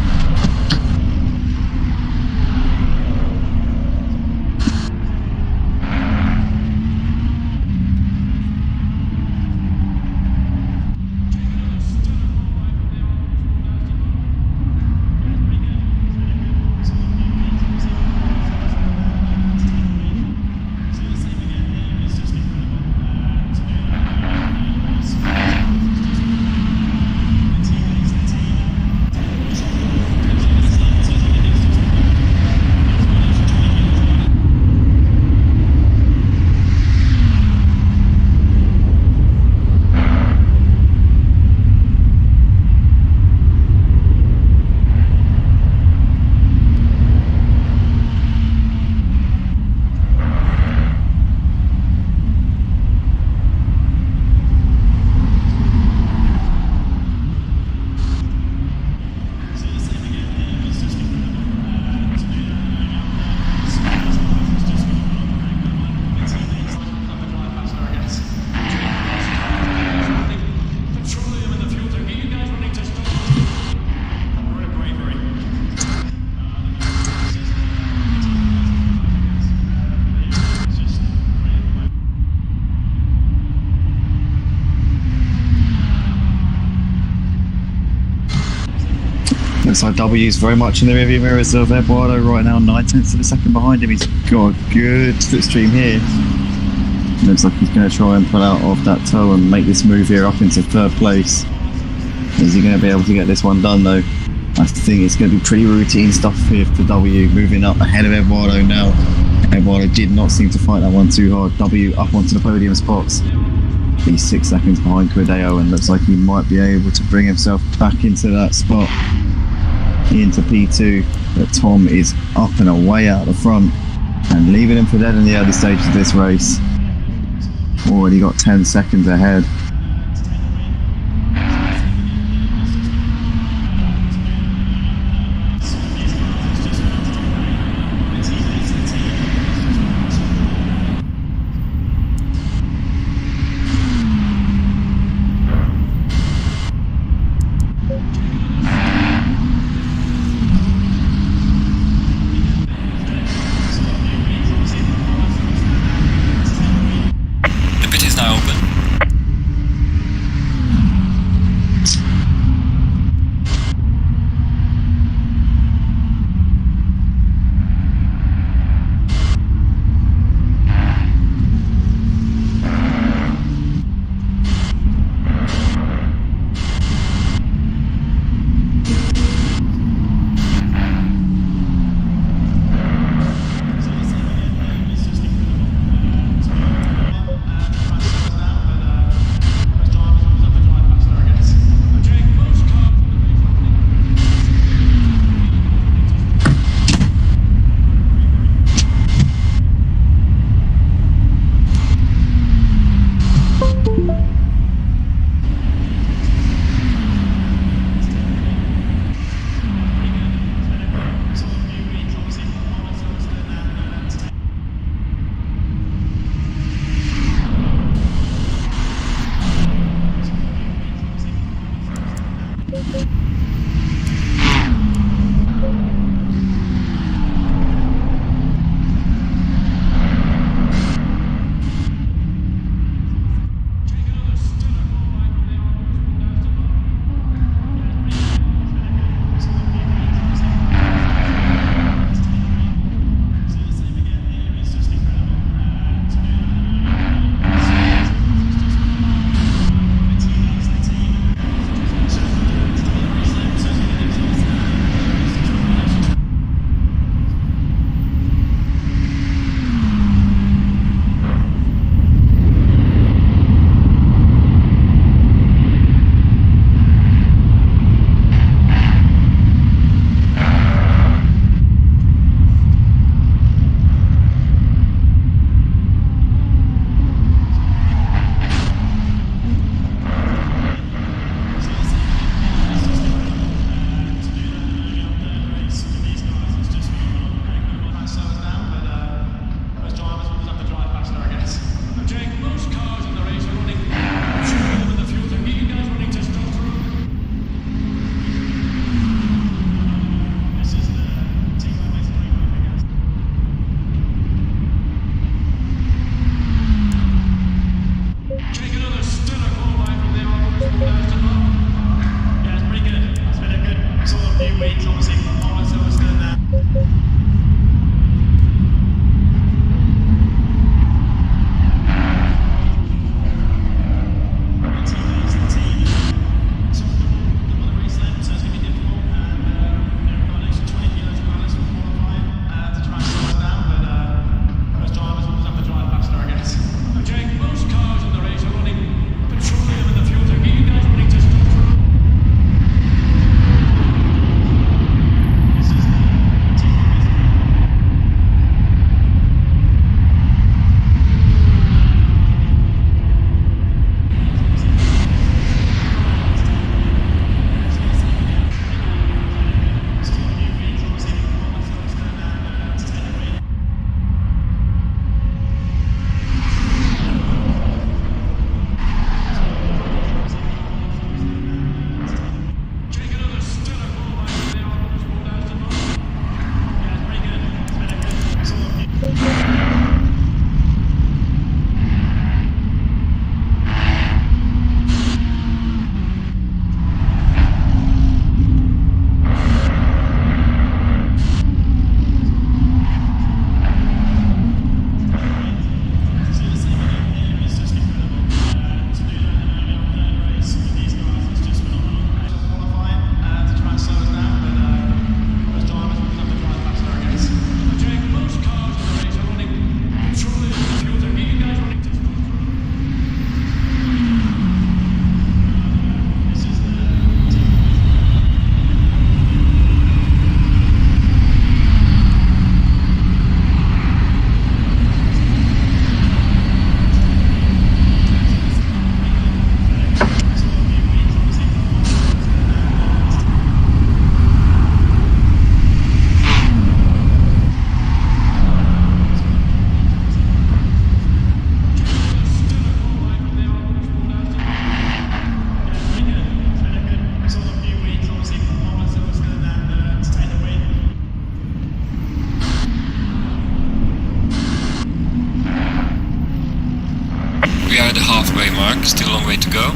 Looks like W's very much in the rearview mirrors of Eduardo right now, 9/10 of a second behind him. He's got a good slipstream here. Looks like he's going to try and pull out of that toe and make this move here up into 3rd place. Is he going to be able to get this one done though? I think it's going to be pretty routine stuff here for W, moving up ahead of Eduardo now. Eduardo did not seem to fight that one too hard. W up onto the podium spots. He's 6 seconds behind Cordeo and looks like he might be able to bring himself back into that spot. Into P2, but Tom is up and away out the front and leaving him for dead in the early stages of this race. Already got 10 seconds ahead. the way, Mark. Still a long way to go.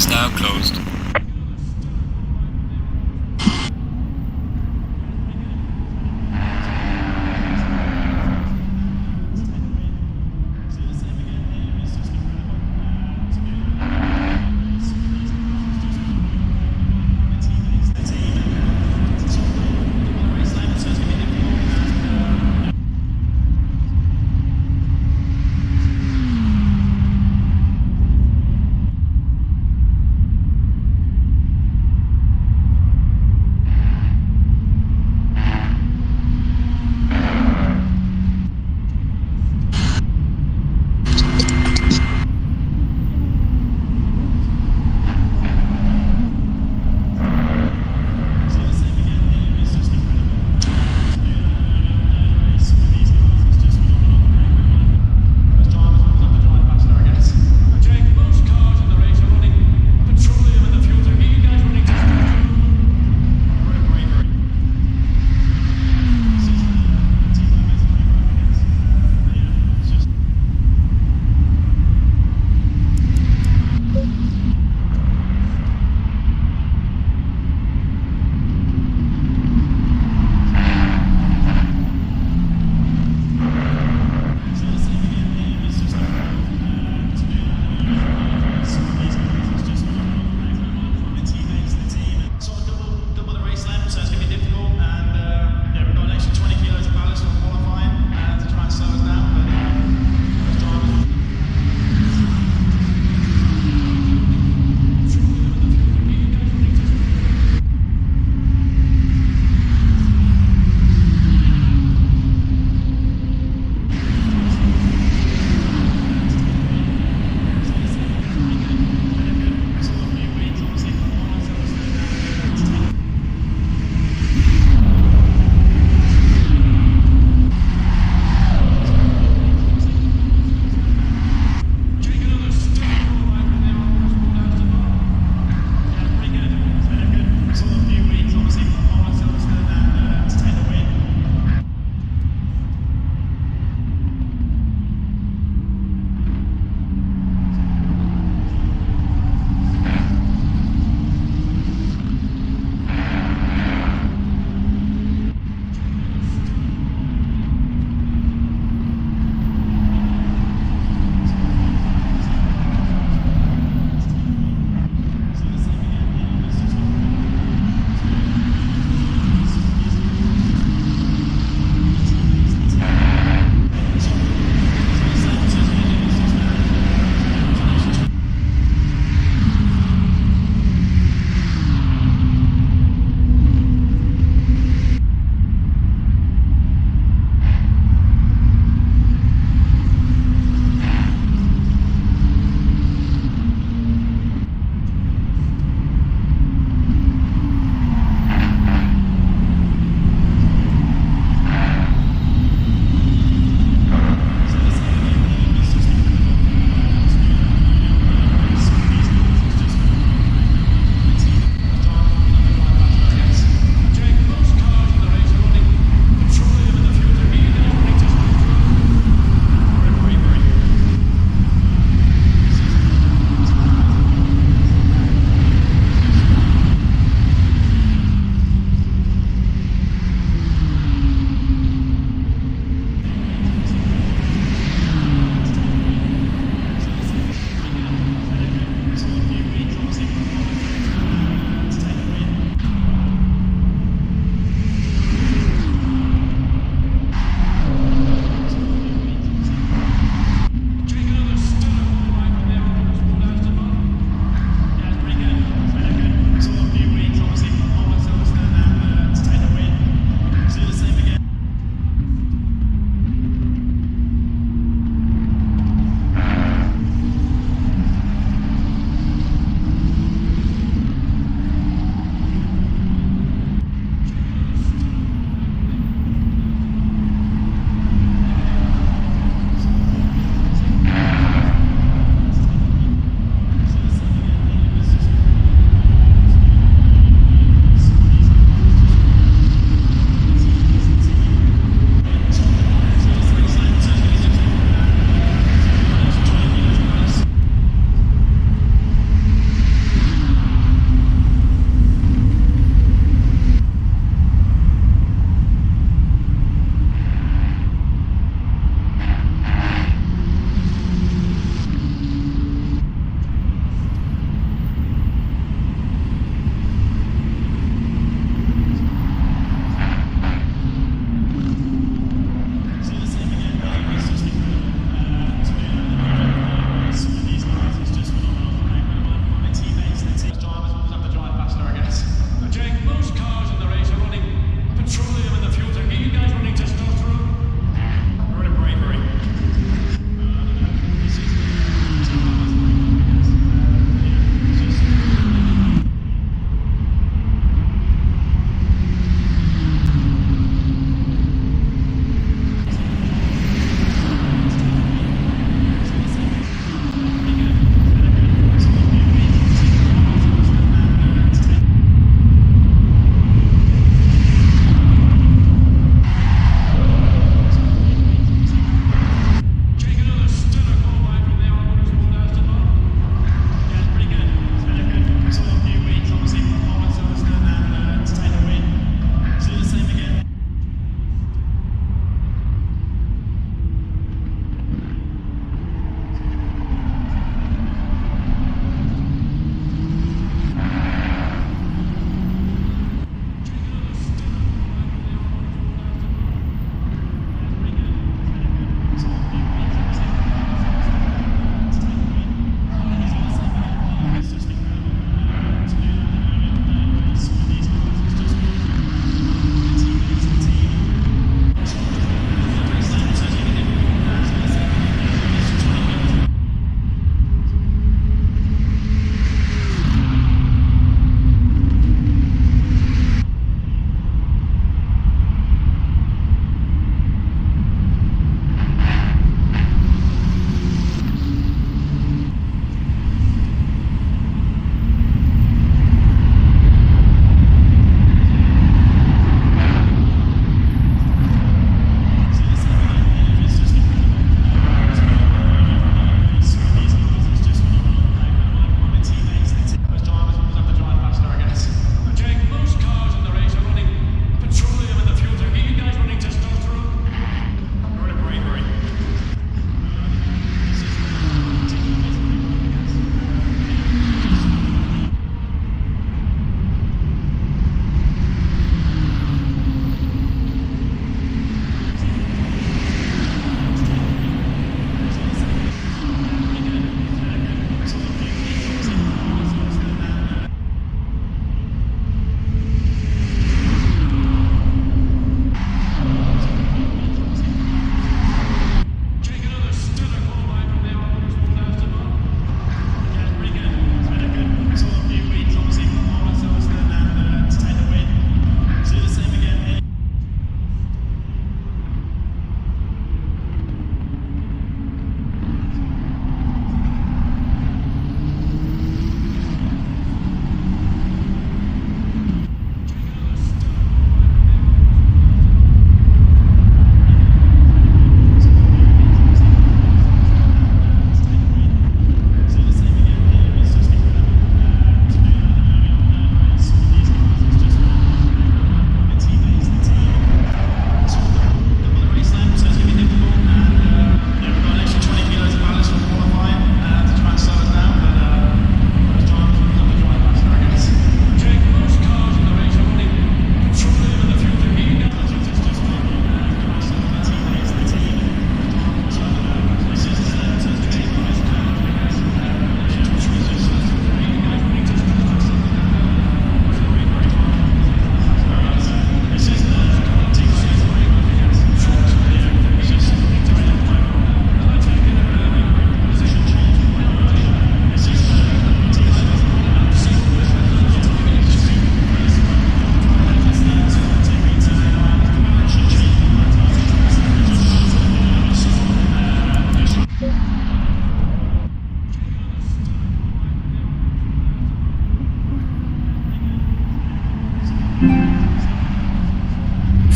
now closed.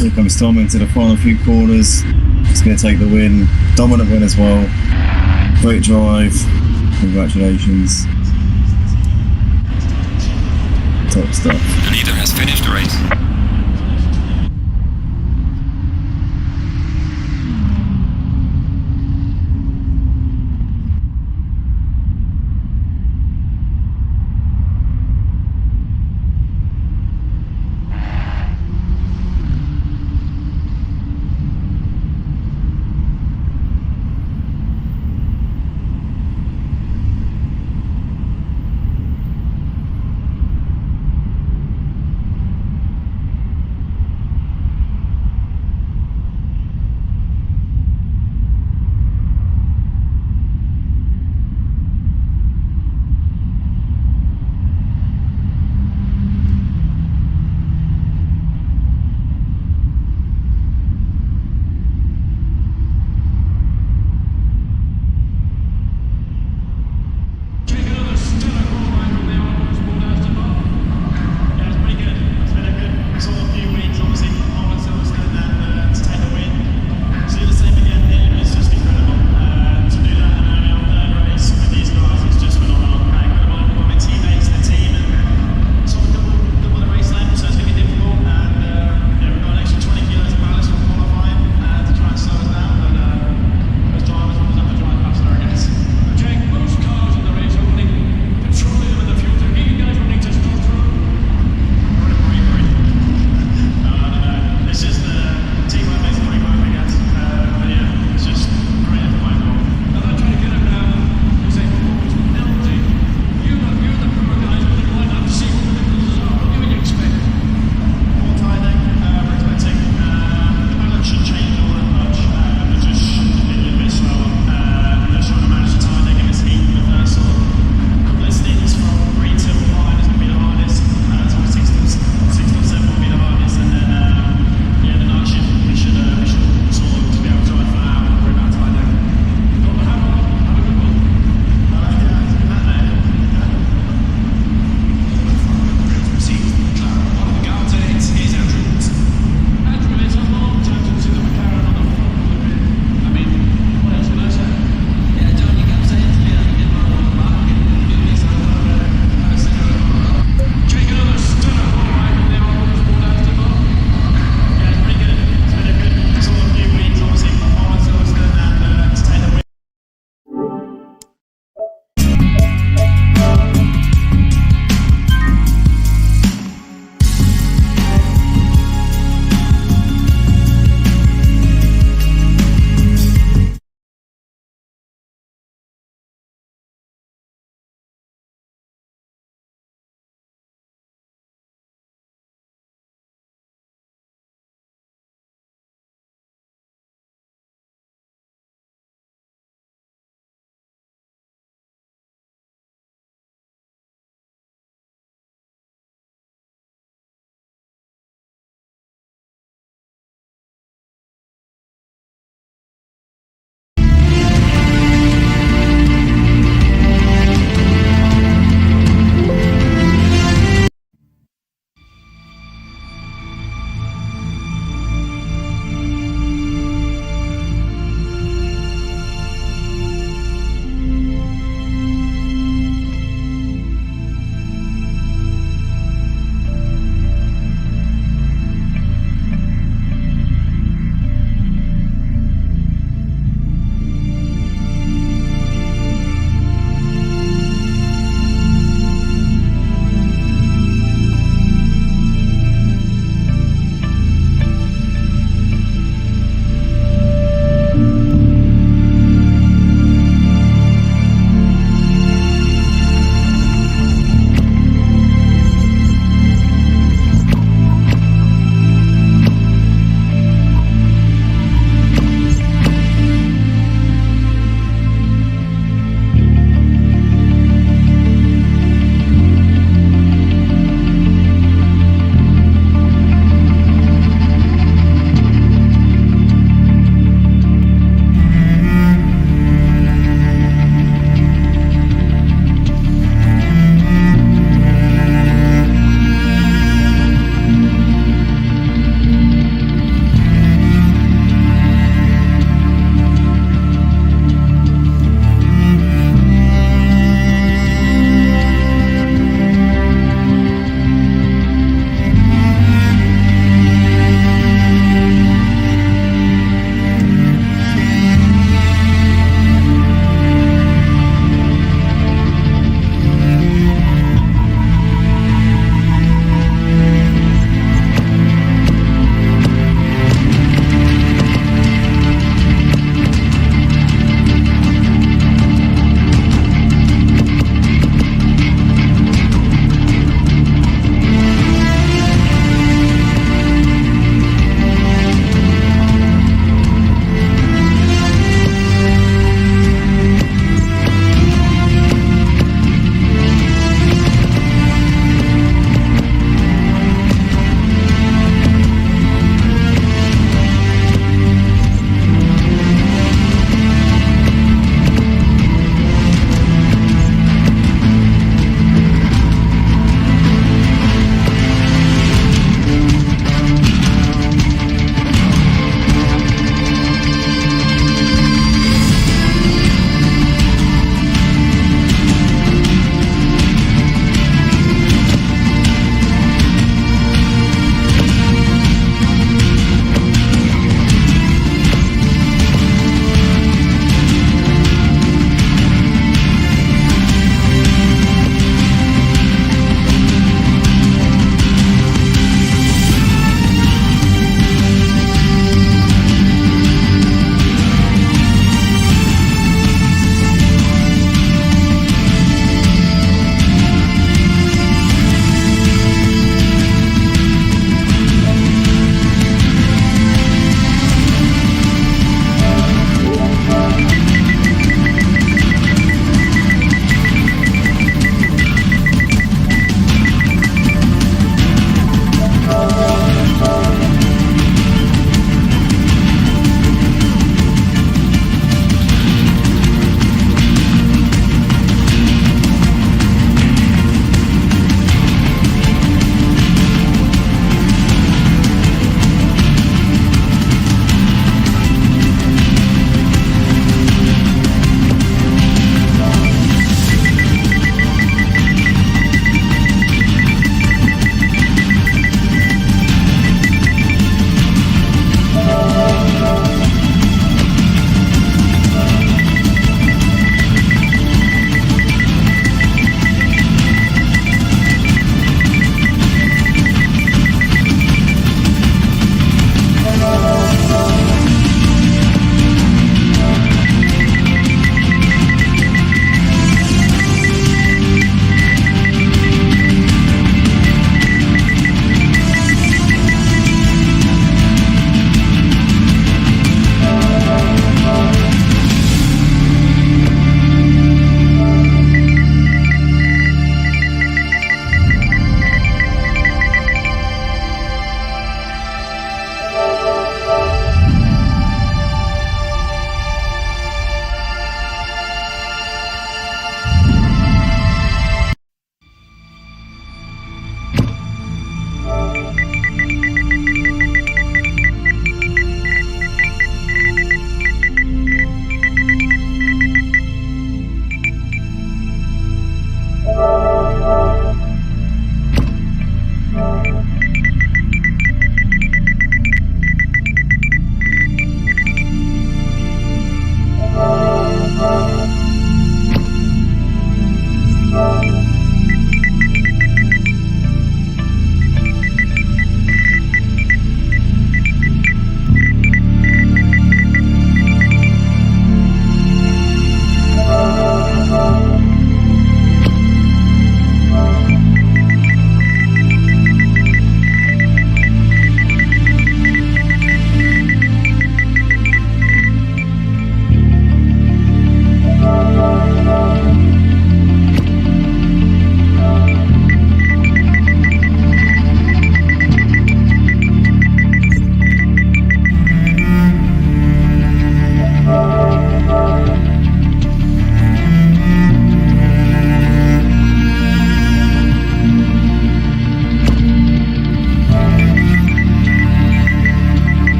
Here comes Tom into the final few corners. He's going to take the win. Dominant win as well. Great drive. Congratulations. Top stuff. The leader has finished the race.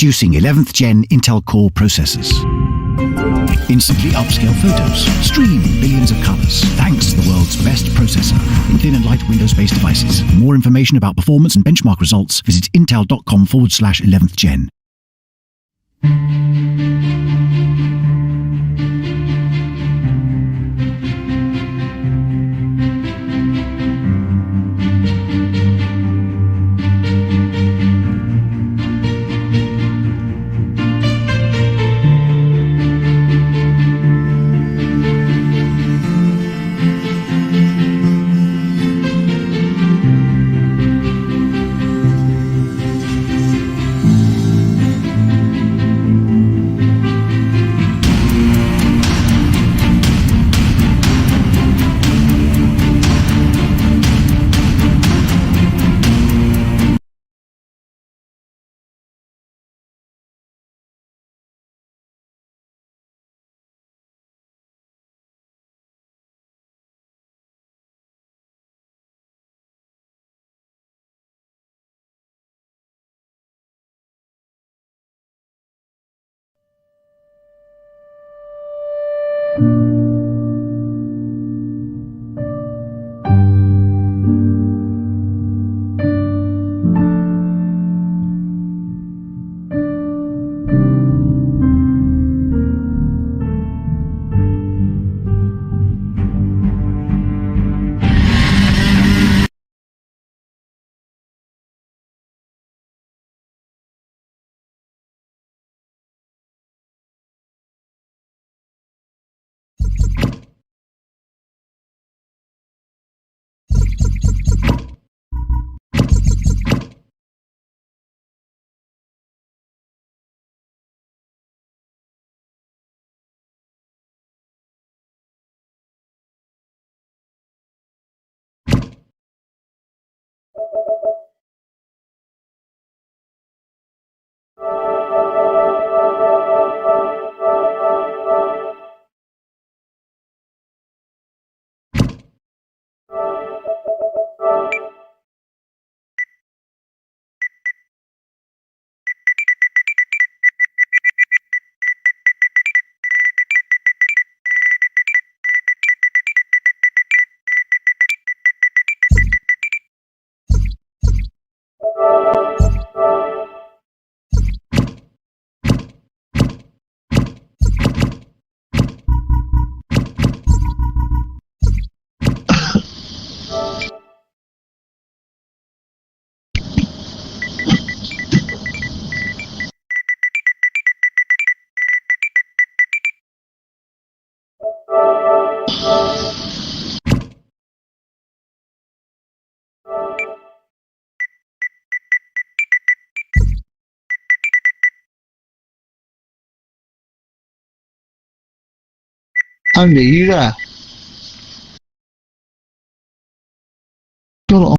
Introducing 11th Gen Intel Core processors. Instantly upscale photos. Stream billions of colors. Thanks to the world's best processor in thin and light Windows-based devices. For more information about performance and benchmark results, visit intel.com/11th Gen. Anh nghĩ ra cho nó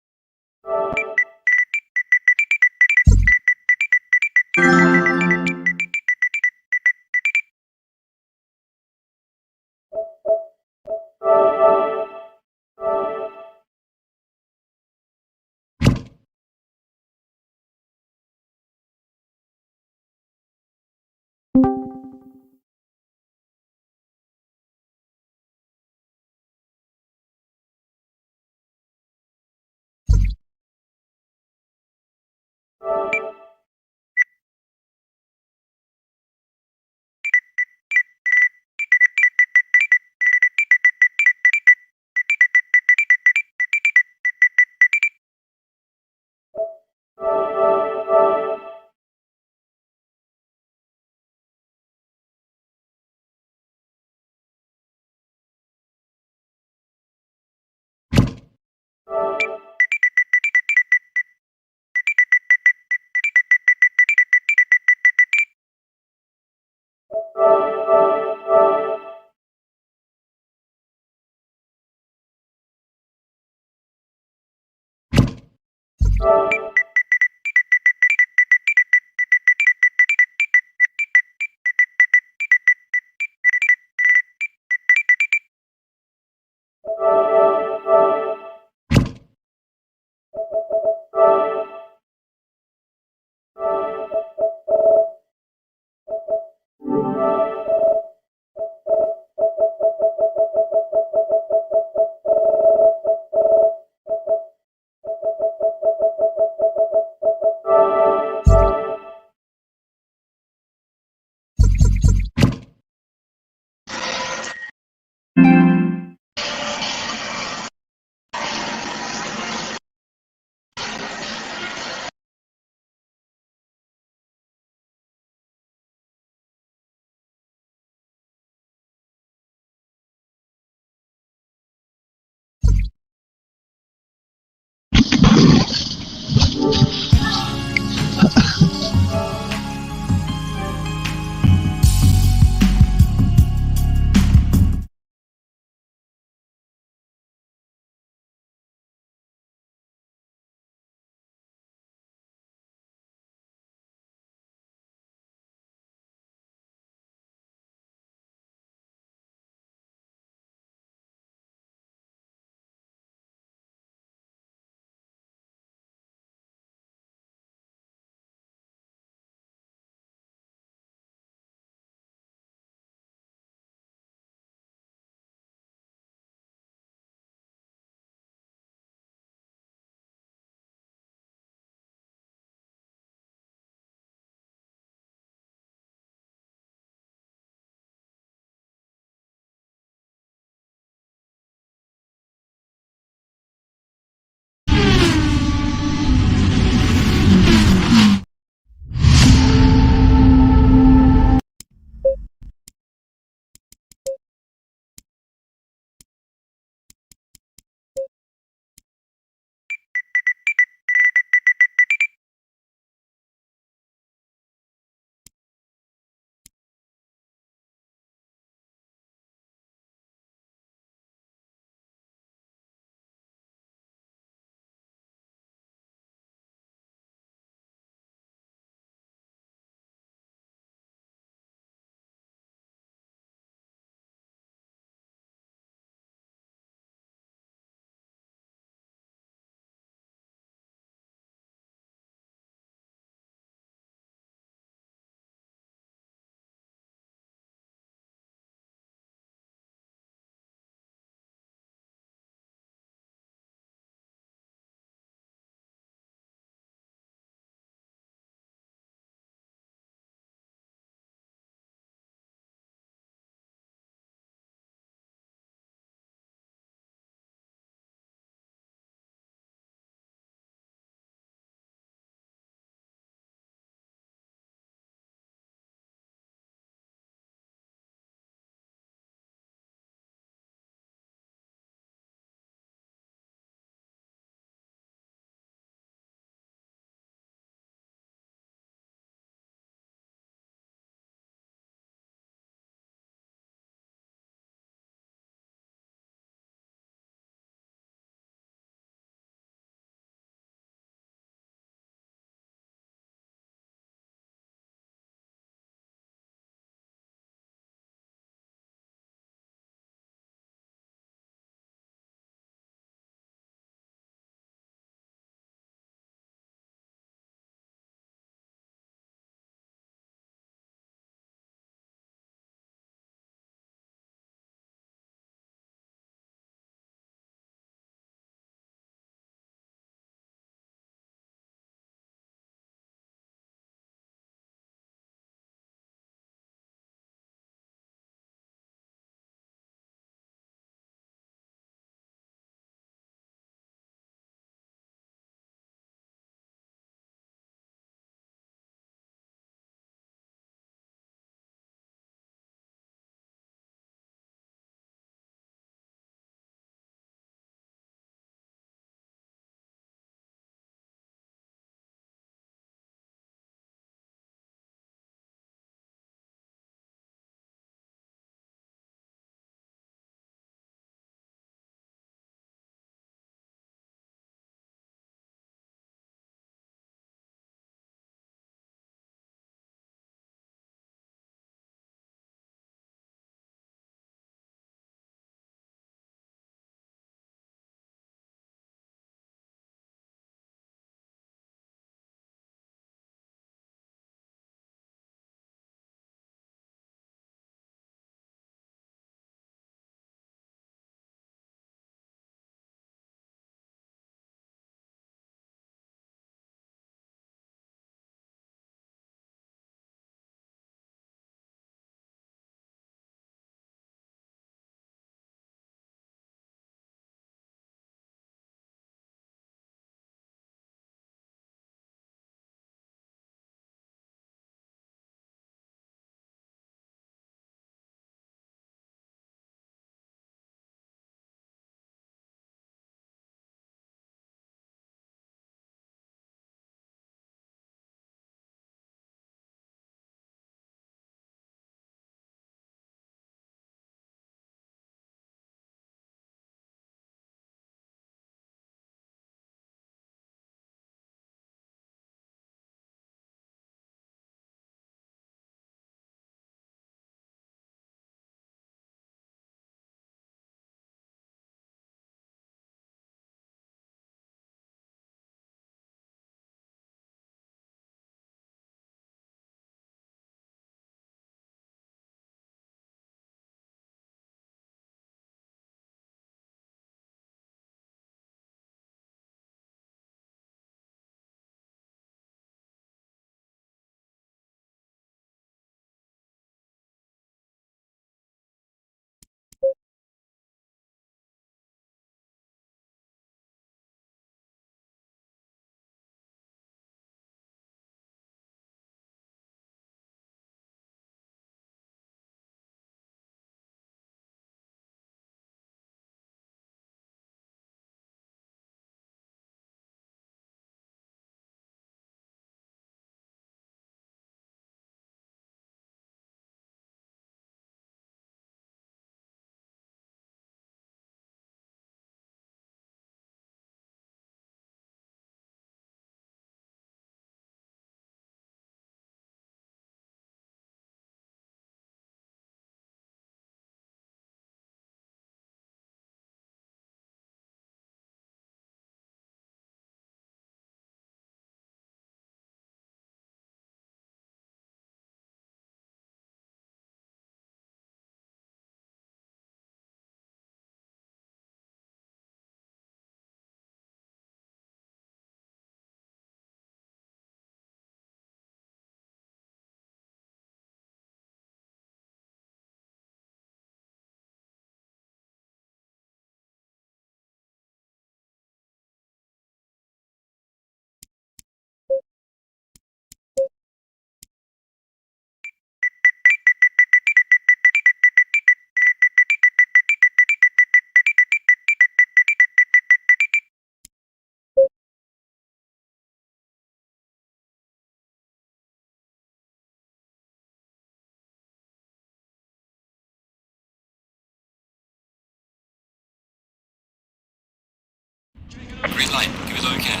Green light. Give it all you can.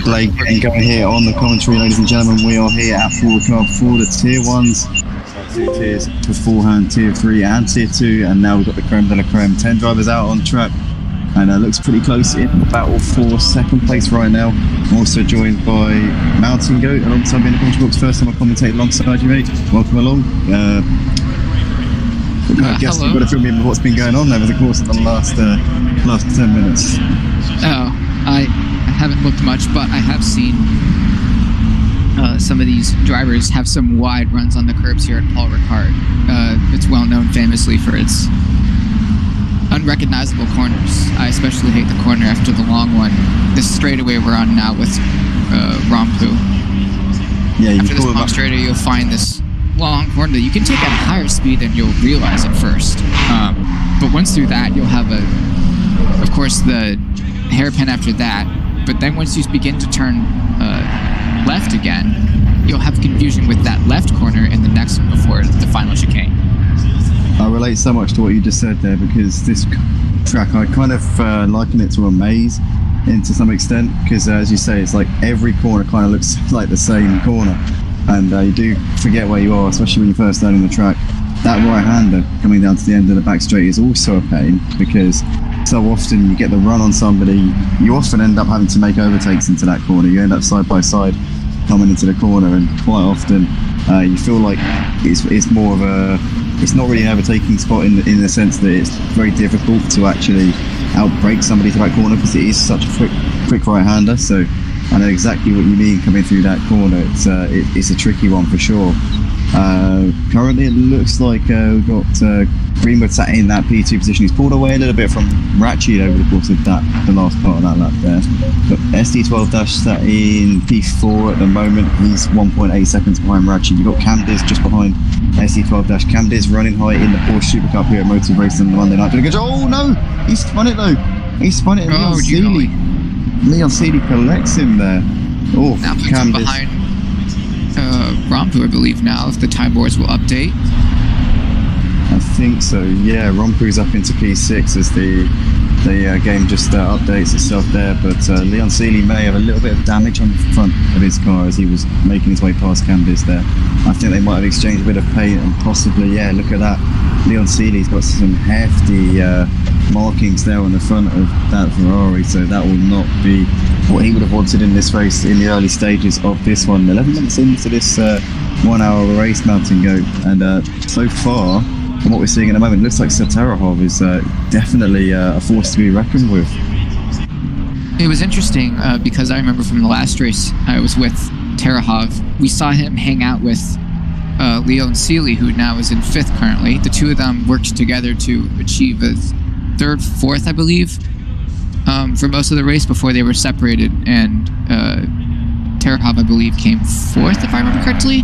Blake and going here on the commentary, ladies and gentlemen. We are here at Ricard for the tier 1s. Two tiers beforehand, tier 3 and tier 2, and now we've got the creme de la creme. 10 drivers out on track, and looks pretty close in the battle for second place right now. I'm also joined by Mountain Goat alongside me in the commentary box. First time I commentate alongside you, mate. Welcome along. I guess you've got to fill me in with what's been going on over the course of the last 10 minutes. Oh, I haven't looked much, but I have seen some of these drivers have some wide runs on the curbs here at Paul Ricard. It's well known famously for its unrecognizable corners. I especially hate the corner after the long one. This straightaway we're on now with Rompu. Yeah, you after this long straightaway, you'll find this long corner that you can take at a higher speed than you'll realize at first. But once through that, you'll have of course, the hairpin after that. But then once you begin to turn left again, you'll have confusion with that left corner in the next one before the final chicane. I relate so much to what you just said there, because this track, I kind of liken it to a maze to some extent, because as you say, it's like every corner kind of looks like the same corner, and you do forget where you are, especially when you're first learning the track. That right-hander coming down to the end of the back straight is also a pain, because so often you get the run on somebody, you often end up having to make overtakes into that corner. You end up side by side coming into the corner, and quite often you feel like it's more of a, it's not really an overtaking spot in the sense that it's very difficult to actually outbrake somebody to that corner, because it is such a quick right-hander. So I know exactly what you mean coming through that corner. It's a tricky one for sure. Currently it looks like we've got Greenwood sat in that P2 position. He's pulled away a little bit from RaKiMaJe over the course of the last part of that lap there. But SD12- sat in P4 at the moment. He's 1.8 seconds behind RaKiMaJe. You've got Camdiz just behind SD12-. Camdiz running high in the Porsche Super Cup here at Motor Racing on the Monday night. Oh no! He spun it though! He spun it, and Leon Seeley. Leon Seeley collects him there. Oh, now Camdiz behind Rompu, I believe now, if the time boards will update. I think so, yeah. Rompu's up into P6 as the game just updates itself there, but Leon Seeley may have a little bit of damage on the front of his car as he was making his way past Camdiz there. I think they might have exchanged a bit of paint, and possibly, yeah, look at that. Leon Seeley's got some hefty markings there on the front of that Ferrari, so that will not be what he would have wanted in this race in the early stages of this one. 11 minutes into this 1 hour race, Mountain Goat, and so far, from what we're seeing at the moment, it looks like Terahov is definitely a force to be reckoned with. It was interesting because I remember from the last race I was with Terahov, we saw him hang out with Leon Seeley, who now is in 5th currently. The two of them worked together to achieve a 3rd, 4th, I believe, for most of the race before they were separated, and Terahov, I believe, came 4th, if I remember correctly.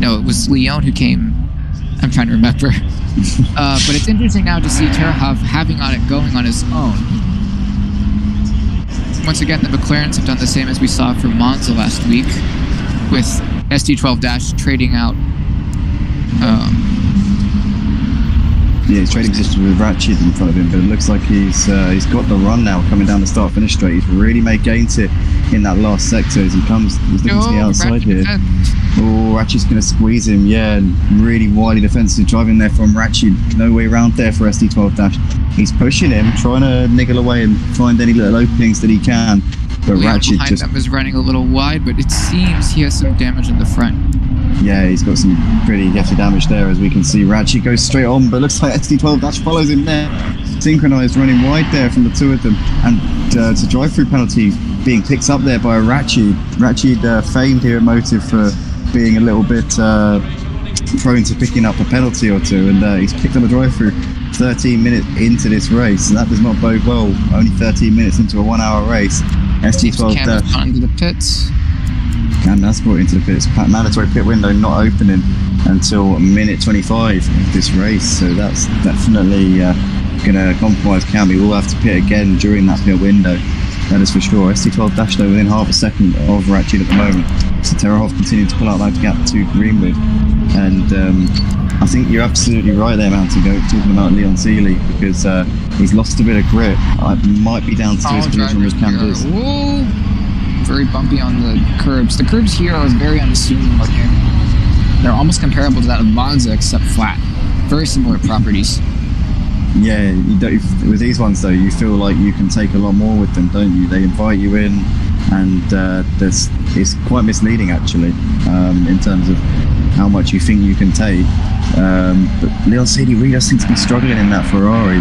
No, it was Leon who came, I'm trying to remember. But it's interesting now to see Terahov having it going on his own. Once again, the McLarens have done the same as we saw for Monza last week, with SD12- trading out. Yeah, he's trading position with RaKiMaJe in front of him, but it looks like he's got the run now coming down the start-finish straight. He's really made gains here in that last sector as he's looking to the outside here. Oh, RaKiMaJe's going to squeeze him, yeah, and really wily defensive driving there from RaKiMaJe. No way around there for SD12-. He's pushing him, trying to niggle away and find any little openings that he can. But RaKiMaJe behind them is running a little wide, but it seems he has some damage in the front. Yeah, he's got some pretty hefty damage there, as we can see. RaKiMaJe goes straight on, but looks like SD12- follows him there. Synchronized, running wide there from the two of them. And it's a drive-through penalty being picked up there by RaKiMaJe. RaKiMaJe famed here at Motive for being a little bit prone to picking up a penalty or two, and he's picked up a drive-through 13 minutes into this race, and that does not bode well. Only 13 minutes into a 1 hour race. SD12- Cam has gone into the pits. Cam has brought into the pits. Mandatory pit window not opening until minute 25 of this race, so that's definitely going to compromise Cam. He will have to pit again during that pit window, that is for sure. SD12- though within half a second of RaKiMaJe at the moment, so Terahov continuing to pull out that gap to Greenwood, and I think you're absolutely right there, Mountain Goat, talking about Leon Seeley, because he's lost a bit of grip. It might be down to his collision with Camdiz. Very bumpy on the curbs. The curbs here are very unassuming looking. They're almost comparable to that of Monza, except flat. Very similar properties. Yeah, with these ones though, you feel like you can take a lot more with them, don't you? They invite you in, and it's quite misleading actually, in terms of how much you think you can take. But Leon Seeley really does seem to be struggling in that Ferrari.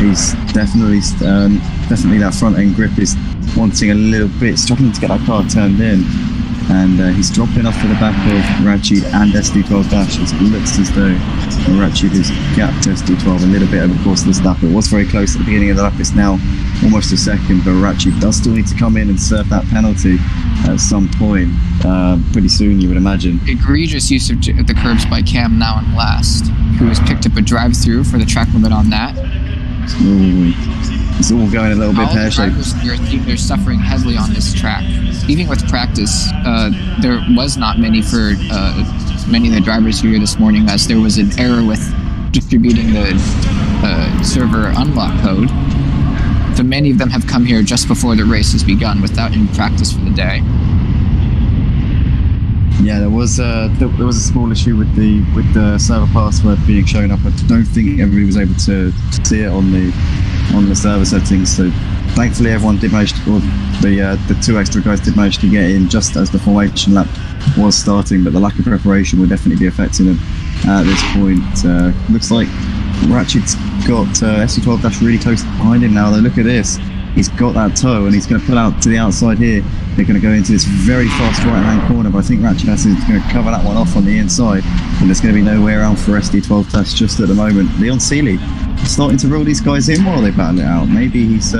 He's definitely that front end grip is wanting a little bit, struggling to get that car turned in. and he's dropping off to the back of RaKiMaJe and SD12 Dash. It looks as though RaKiMaJe has gapped SD12 a little bit over the course of this lap. It was very close at the beginning of the lap. It's now almost a second, but RaKiMaJe does still need to come in and serve that penalty at some point pretty soon, you would imagine. Egregious use of the curbs by Cam now in last, who has picked up a drive-through for the track limit on that. Ooh. It's all going a little bit pear-shaped. They're suffering heavily on this track. Even with practice, there was not many for many of the drivers here this morning, as there was an error with distributing the server unlock code. So many of them have come here just before the race has begun without any practice for the day. Yeah, there was a small issue with the server password being shown up. I don't think everybody was able to see it on the server settings. So thankfully, everyone did manage to, or the two extra guys did manage to get in just as the formation lap was starting. But the lack of preparation will definitely be affecting them at this point. Looks like RaKiMaJe's got SD12 Dash really close behind him now. Though, look at this. He's got that toe, and he's going to pull out to the outside here. They're going to go into this very fast right-hand corner, but I think RaKiMaJe is going to cover that one off on the inside, and there's going to be no way around for SD12 Dash just at the moment. Leon Seeley starting to roll these guys in while they battle it out. Maybe he's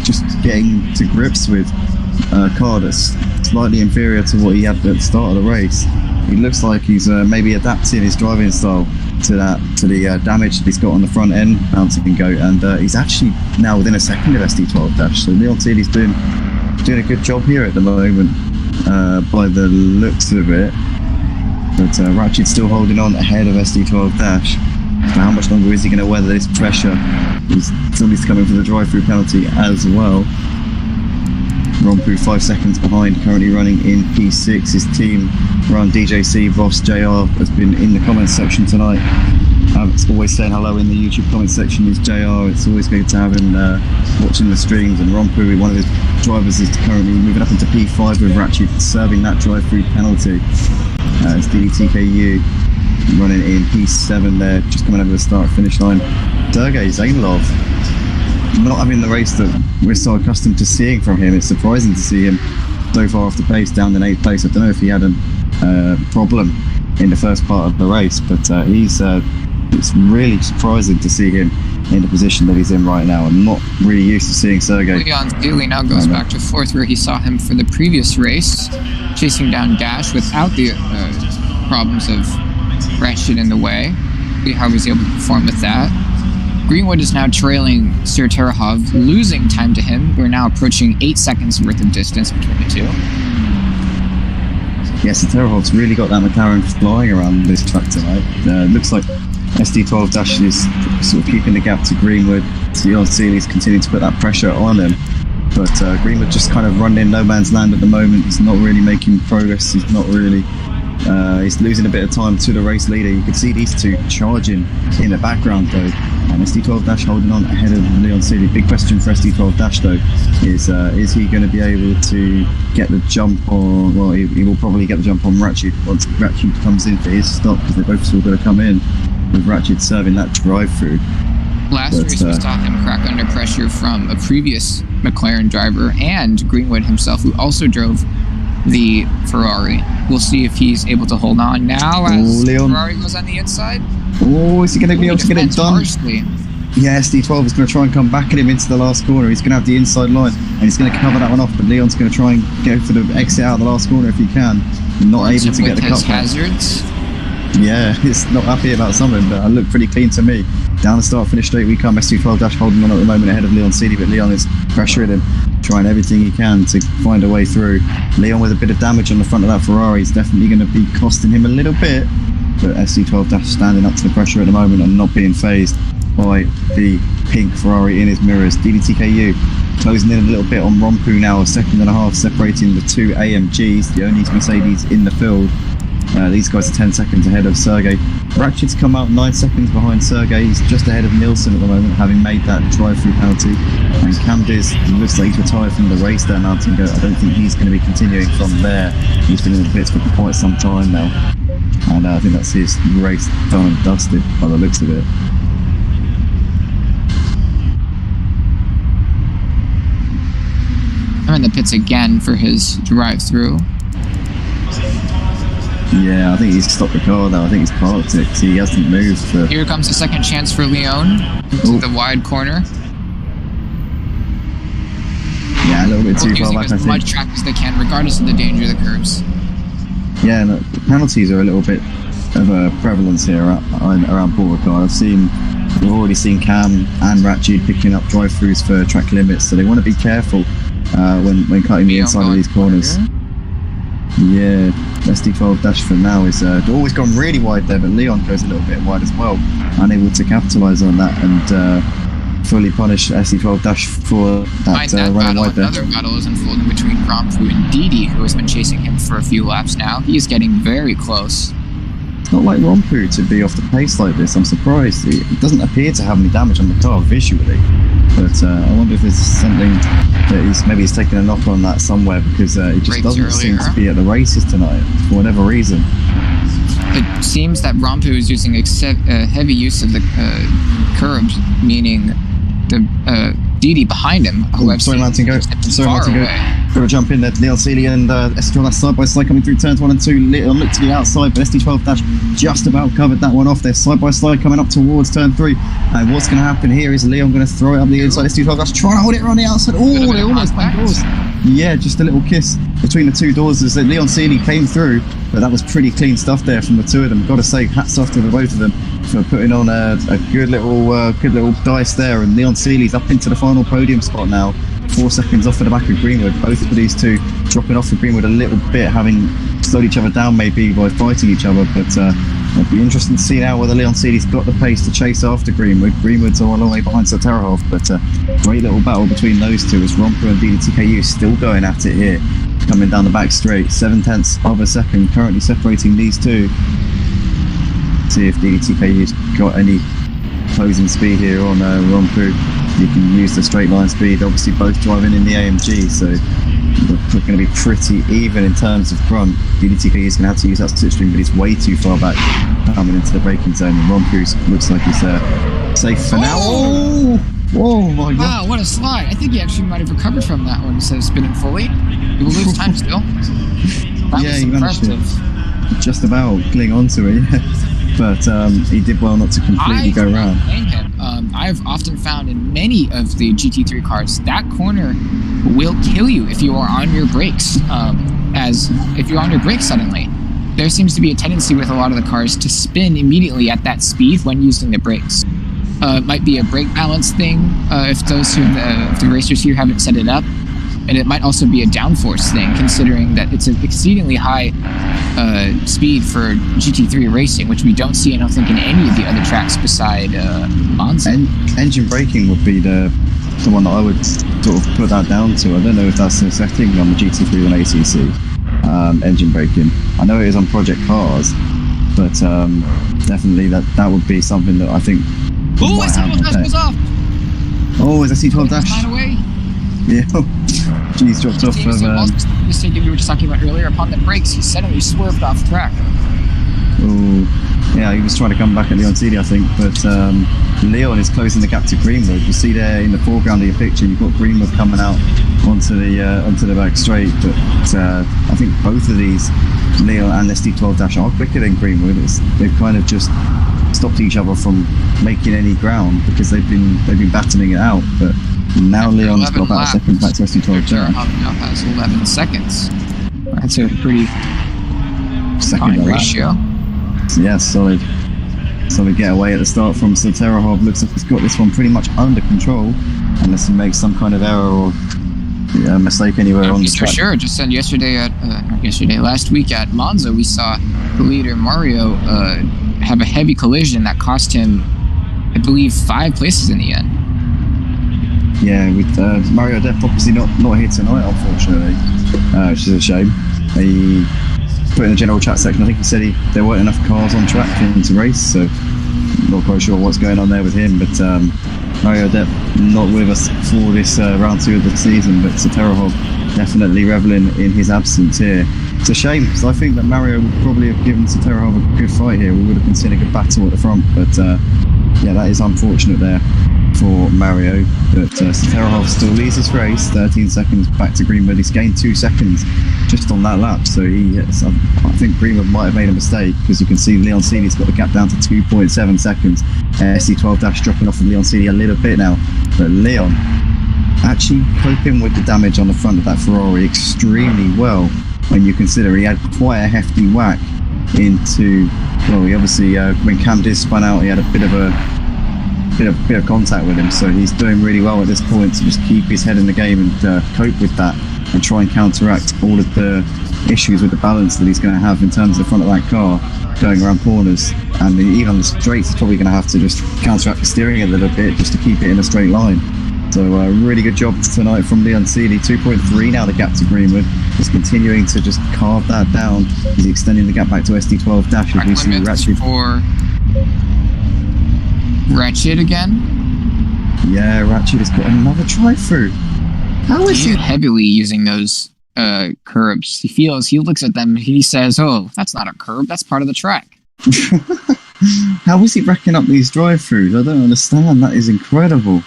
just getting to grips with a car that's slightly inferior to what he had at the start of the race. He looks like he's maybe adapting his driving style to the damage that he's got on the front end, bouncing goat, and he's actually now within a second of SD12 Dash. So Leon Seeley's doing a good job here at the moment by the looks of it. But RaKiMaJe's still holding on ahead of SD12 Dash. So how much longer is he going to weather this pressure? He still needs to come in for the drive-through penalty as well. Rompu 5 seconds behind, currently running in P6. His team run DJC, Voss, JR has been in the comments section tonight. It's always saying hello in the YouTube comment section is JR. It's always good to have him watching the streams. And Rompu, one of his drivers, is currently moving up into P5 with RaKiMaJe serving that drive-through penalty. It's deedeeTKU running in P7 there, just coming over the start-finish line. Sergey Zainlov not having the race that we're so accustomed to seeing from him. It's surprising to see him so far off the pace, down in 8th place. I don't know if he had a problem in the first part of the race, but it's really surprising to see him in the position that he's in right now. I'm not really used to seeing Sergey. Leon Seeley now goes back to 4th, where he saw him for the previous race, chasing down Dash without the problems of RaKiMaJe in the way. See how he's able to perform with that. Greenwood is now trailing Sir Terahov, losing time to him. We're now approaching 8 seconds worth of distance between the two. Yes, Sir Terahov's really got that McLaren flying around this track tonight. Looks like SD12 Dash is sort of keeping the gap to Greenwood. Leon Seeley's continuing to put that pressure on him. But Greenwood just kind of running in no man's land at the moment. He's not really making progress. He's not really... he's losing a bit of time to the race leader. You can see these two charging in the background though, and SD12 Dash holding on ahead of Leon Seeley. Big question for SD12 Dash though is he going to be able to get the jump on, well, he will probably get the jump on RaKiMaJe once RaKiMaJe comes in for his stop, because they both still got to come in with RaKiMaJe serving that drive through. Last race we saw him crack under pressure from a previous McLaren driver and Greenwood himself, who also drove the Ferrari. We'll see if he's able to hold on now as Leon. Ferrari goes on the inside. Oh, is he going to be able to get it done? Harshly. Yeah, SD12 is going to try and come back at him into the last corner. He's going to have the inside line, and he's going to cover that one off, but Leon's going to try and go for the exit out of the last corner if he can. Not able to get the cut. Hazards. Yeah, he's not happy about something, but it looked pretty clean to me. Down the start, finish straight we come. SD12 Dash holding on at the moment ahead of Leon Seeley, but Leon is pressuring him, trying everything he can to find a way through. Leon with a bit of damage on the front of that Ferrari is definitely going to be costing him a little bit, but SD12 Dash standing up to the pressure at the moment and not being phased by the pink Ferrari in his mirrors. deedeeTKU closing in a little bit on Rompu now, a second and a half separating the two AMGs, the only Mercedes in the field. These guys are 10 seconds ahead of Sergey. RaKiMaJe's come out 9 seconds behind Sergey. He's just ahead of Nielsen at the moment, having made that drive-through penalty. And Camdiz looks like he's retired from the race there, Mountain Goat. I don't think he's going to be continuing from there. He's been in the pits for quite some time now. And I think that's his race done and dusted by the looks of it. I'm in the pits again for his drive-through. Yeah, I think he's stopped the car though. I think he's parked it because he hasn't moved for... Here comes a second chance for Leon into the wide corner. Yeah, a little bit too far Using back, I as much think. track as they can, regardless of the danger of the curves. Yeah, no, penalties are a little bit of a prevalence here around Paul Ricard. We've already seen Cam and Ratchet picking up drive-throughs for track limits, so they want to be careful when cutting the inside of these corners. Yeah, SD12 dash for now is always gone really wide there, but Leon goes a little bit wide as well, unable to capitalise on that and fully punish SD12 dash for that running wide there. Another battle is unfolding between Rompu and Didi, who has been chasing him for a few laps now. He is getting very close. It's not like Rompu to be off the pace like this. I'm surprised. It doesn't appear to have any damage on the car visually, but I wonder if there's something that he's taken a knock on that somewhere, because he just doesn't seem to be at the races tonight for whatever reason. It seems that Rompu is using heavy use of the curbs, meaning the Didi behind him, who I've seen far away. Got to jump in there. Leon Seeley and SD12 side by side coming through turns 1 and 2. Leon looked to the outside, but SD12 dash just about covered that one off. They're side by side coming up towards turn 3. And what's going to happen here is Leon going to throw it up the inside. SD12 dash trying to hold it around the outside. Oh, they almost banged doors. Yeah, just a little kiss between the two doors as Leon Seeley came through, but that was pretty clean stuff there from the two of them. Got to say, hats off to the both of them for putting on a good little dice there. And Leon Seeley's up into the final podium spot now, 4 seconds off of the back of Greenwood. Both of these two dropping off of Greenwood a little bit, having slowed each other down maybe by fighting each other. But it'll be interesting to see now whether Leon Seeley's got the pace to chase after Greenwood. Greenwood's a long way behind Terahov, but great little battle between those two as Rompu and DeedeeTKU still going at it here, coming down the back straight. 7/10 of a second currently separating these two. See if DeedeeTKU's got any closing speed here on Rompu. You can use the straight line speed, obviously both driving in the AMG, so we're going to be pretty even in terms of front. DeedeeTKU is going to have to use that slipstream, but he's way too far back coming into the braking zone, and Rompu looks like he's safe for now. Oh my god. Wow, what a slide. I think he actually might have recovered from that one instead of spinning fully. He will lose time still. That was impressive. Just about cling onto it, yeah. But he did well not to completely go around. I've often found in many of the GT3 cars, that corner will kill you if you are on your brakes. As if you're on your brakes suddenly, there seems to be a tendency with a lot of the cars to spin immediately at that speed when using the brakes. It might be a brake balance thing if the racers here haven't set it up. And it might also be a downforce thing, considering that it's an exceedingly high speed for GT3 racing, which we don't see, I don't think, in any of the other tracks beside Monza. Engine braking would be the one that I would sort of put that down to. I don't know if that's a setting on the GT3 and ACC, engine braking. I know it is on Project Cars, but definitely that would be something that I think. Oh, SD12 dash goes off! Oh, is SD12 dash? Away. Yeah, G's dropped off of... The mistake we were just talking about earlier, upon the brakes, he suddenly swerved off track. Oh, yeah, he was trying to come back at Leon Seeley, I think, but Leon is closing the gap to Greenwood. You see there in the foreground of your picture, you've got Greenwood coming out onto the back straight, but I think both of these, Leon and SD12 dash, are quicker than Greenwood. They've kind of just stopped each other from making any ground because they've been battling it out, but now Leon's got about a second back to SD12 dash. Now has 11 seconds. That's a pretty fine ratio. So yeah, solid getaway at the start from Terahov. Looks like he's got this one pretty much under control, unless he makes some kind of error or mistake anywhere on the track. For sure. Just said last week at Monza, we saw the leader Mario have a heavy collision that cost him, I believe, 5 places in the end. Yeah, with Mario Depp obviously not here tonight, unfortunately, which is a shame. He put in the general chat section, I think he said there weren't enough cars on track for him to race, so I'm not quite sure what's going on there with him, but Mario Depp not with us for this round 2 of the season, but Terahov definitely reveling in his absence here. It's a shame, because I think that Mario would probably have given Terahov a good fight here. We would have been seeing a good battle at the front, but yeah, that is unfortunate there for Mario, but Terahov still leads this race, 13 seconds back to Greenwood. He's gained 2 seconds just on that lap, so I think Greenwood might have made a mistake, because you can see Leon Seeley's got the gap down to 2.7 seconds. SC12 dropping off of Leon Seeley a little bit now, but Leon actually coping with the damage on the front of that Ferrari extremely well, when you consider he had quite a hefty whack into, well, he obviously when Cam Diz spun out, he had a bit of contact with him, so he's doing really well at this point to just keep his head in the game and cope with that, and try and counteract all of the issues with the balance that he's going to have in terms of the front of that car going around corners, and even on the straights he's probably going to have to just counteract the steering a little bit just to keep it in a straight line. So really good job tonight from Leon Seeley. 2.3 now the gap to Greenwood. Just continuing to just carve that down. He's extending the gap back to SD12 Dash as we see Ratchet. For Ratchet again? Yeah, Ratchet has got another try through. How is he heavily using those curbs? He looks at them, he says, "Oh, that's not a curb, that's part of the track." How is he racking up these drive-throughs? I don't understand. That is incredible.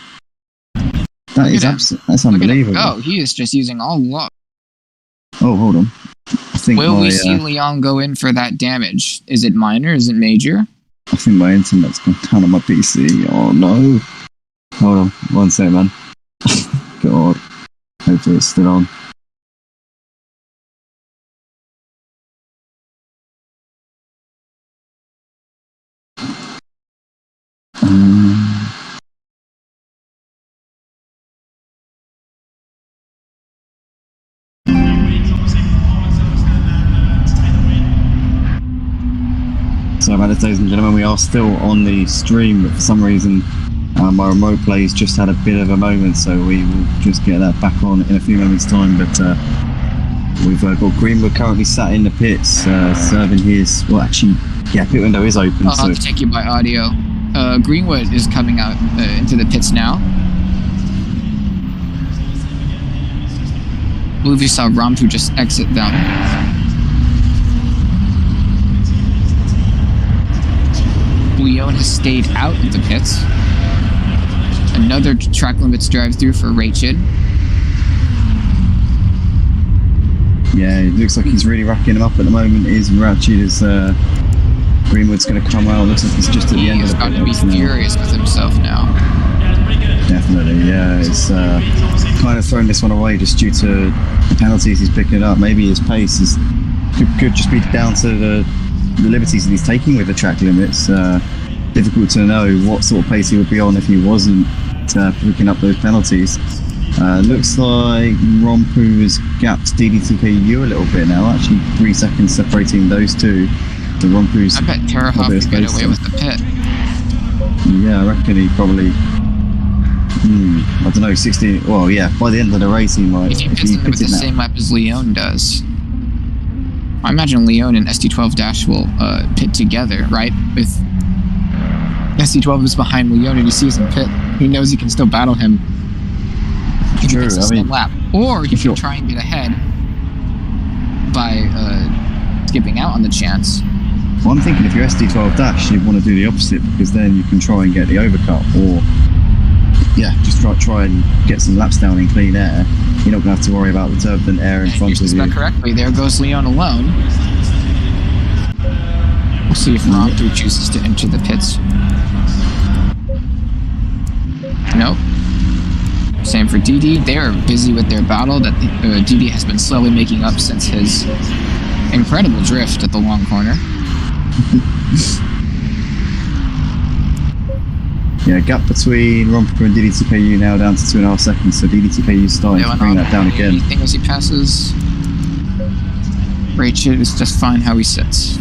That's unbelievable. Oh, he is just using all luck. Oh, hold on. I think Will we see Leon go in for that damage? Is it minor? Is it major? I think my internet's gone down on my PC. Oh no. Hold on. One second, man. God. Hopefully it's still on. So, ladies and gentlemen, we are still on the stream, but for some reason my remote play's just had a bit of a moment, so we will just get that back on in a few moments' time. But we've got Greenwood currently sat in the pits, serving his, well, actually, yeah, pit window is open. I'll have to take you by audio. Greenwood is coming out into the pits now. I believe you saw Rampu just exit them. Leon has stayed out of the pits. Another track limits drive-through for Rachid. Yeah, it looks like he's really racking him up at the moment. Ratchet is Greenwood's going to come out. Looks like he's just at the end of the pit. He's got to be furious with himself now. Definitely, yeah. It's kind of thrown this one away just due to the penalties he's picking up. Maybe his pace could just be down to the liberties that he's taking with the track limits. Difficult to know what sort of pace he would be on if he wasn't picking up those penalties. Looks like Rompu has gapped DeedeeTKU a little bit now, actually 3 seconds separating those two. The Rompu's I bet Terahov could get away with the pit. Yeah, I reckon he probably, I don't know, 16, well yeah, by the end of the race he might. If he pits with the same lap as Leon does. I imagine Leon and SD12 will pit together, right? With SD12 is behind Leon and he sees him pit. He knows he can still battle him. True, I mean, lap. Or he can try and get ahead by skipping out on the chance. Well, I'm thinking if you're SD12 you want to do the opposite, because then you can try and get the overcut, or yeah, just try and get some laps down in clean air. You're not going to have to worry about the turbulent air in front of you. Correctly, there goes Leon alone. We'll see if Rampu chooses to enter the pits. Nope. Same for Dede. They are busy with their battle that Dede has been slowly making up since his incredible drift at the long corner. Yeah, gap between Rompu and DeedeeTKU now down to 2.5 seconds, so DeedeeTKU is starting to bring that down again. Anything as he passes. Rachid is just fine how he sits.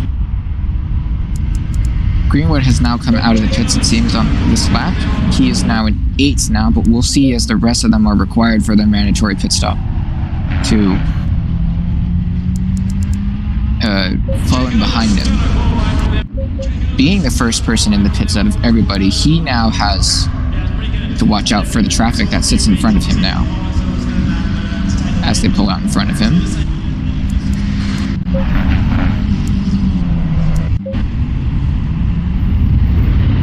Greenwood has now come out of the pits, it seems, on this lap. He is now in 8th now, but we'll see as the rest of them are required for their mandatory pit stop to fall in behind him. Being the first person in the pits out of everybody, he now has to watch out for the traffic that sits in front of him now as they pull out in front of him.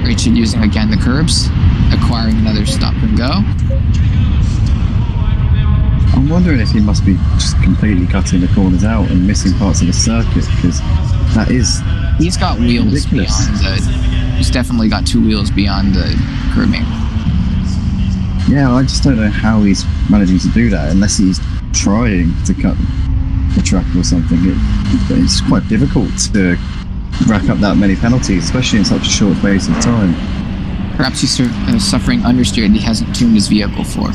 Ricard using again the curbs, acquiring another stop and go. I'm wondering if he must be just completely cutting the corners out and missing parts of the circuit, because that is... He's got wheels ridiculous. beyond the... He's definitely got 2 wheels beyond the curbing. Yeah, I just don't know how he's managing to do that, unless he's trying to cut the track or something. It's quite difficult to rack up that many penalties, especially in such a short space of time. Perhaps he's suffering understeer that he hasn't tuned his vehicle for.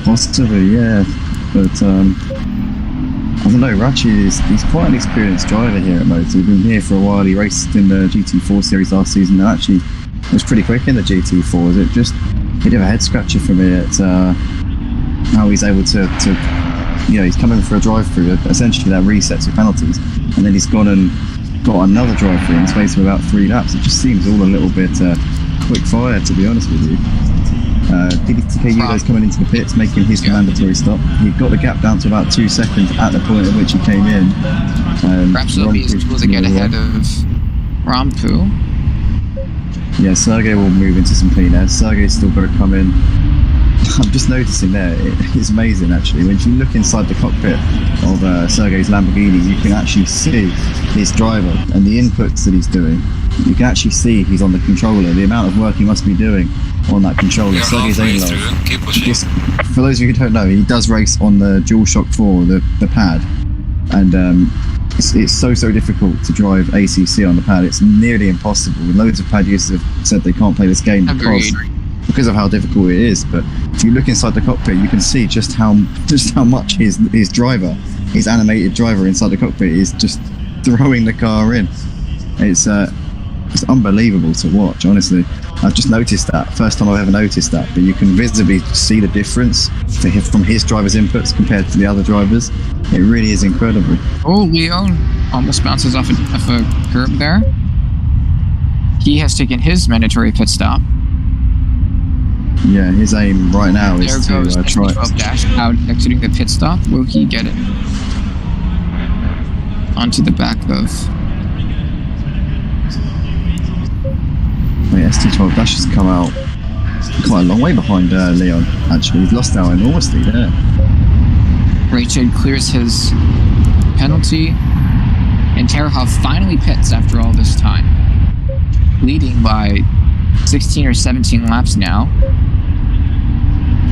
Possibly, yeah. But, I don't know, he's quite an experienced driver here at Motor. He's been here for a while. He raced in the GT4 series last season, and actually was pretty quick in the GT4s. It just, a bit of a head scratcher for me at how he's able to he's coming for a drive-through, essentially that resets your penalties, and then he's gone and got another drive-through in the space of about 3 laps. It just seems all a little bit quick fire, to be honest with you. deedeeTKU is coming into the pits, making his mandatory stop. He got the gap down to about 2 seconds at the point at which he came in. Perhaps it'll be his tool to get ahead of Rompu. Yeah, Sergey will move into some clean air. Sergey's still got to come in. I'm just noticing there, it's amazing actually. When you look inside the cockpit of Sergey's Lamborghini, you can actually see his driver and the inputs that he's doing. You can actually see he's on the controller, the amount of work he must be doing on that controller. Sergey's Ailo. Keep pushing. For those of you who don't know, he does race on the DualShock 4, the pad. And it's so difficult to drive ACC on the pad. It's nearly impossible. Loads of pad users have said they can't play this game because of how difficult it is. But if you look inside the cockpit, you can see just how much his driver, his animated driver inside the cockpit, is just throwing the car in. It's unbelievable to watch, honestly. I've just noticed that, first time I've ever noticed that, but you can visibly see the difference from his driver's inputs compared to the other drivers. It really is incredible. Oh, Leon almost bounces off a curb there. He has taken his mandatory pit stop. Yeah, his aim right now is to try dash out exiting the pit stop. Will he get it onto the back of... Wait, ST12 Dash has come out quite a long way behind Leon, actually. He's lost out enormously there. Ricard clears his penalty, and Terahov finally pits after all this time, leading by 16 or 17 laps now.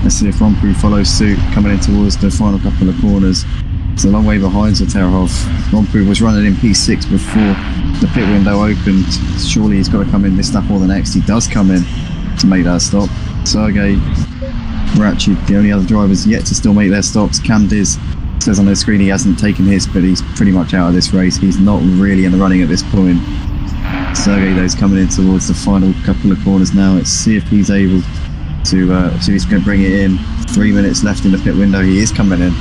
Let's see if Rompu follows suit, coming in towards the final couple of corners. It's a long way behind Terahov. Rompu was running in P6 before the pit window opened. Surely he's got to come in this lap or the next. He does come in to make that stop. Sergey, Racik, the only other drivers yet to still make their stops. Candiz says on the screen he hasn't taken his, but he's pretty much out of this race. He's not really in the running at this point. Sergey, though, is coming in towards the final couple of corners now. Let's see if he's able to see if he's going to bring it in. 3 minutes left in the pit window. He is coming in.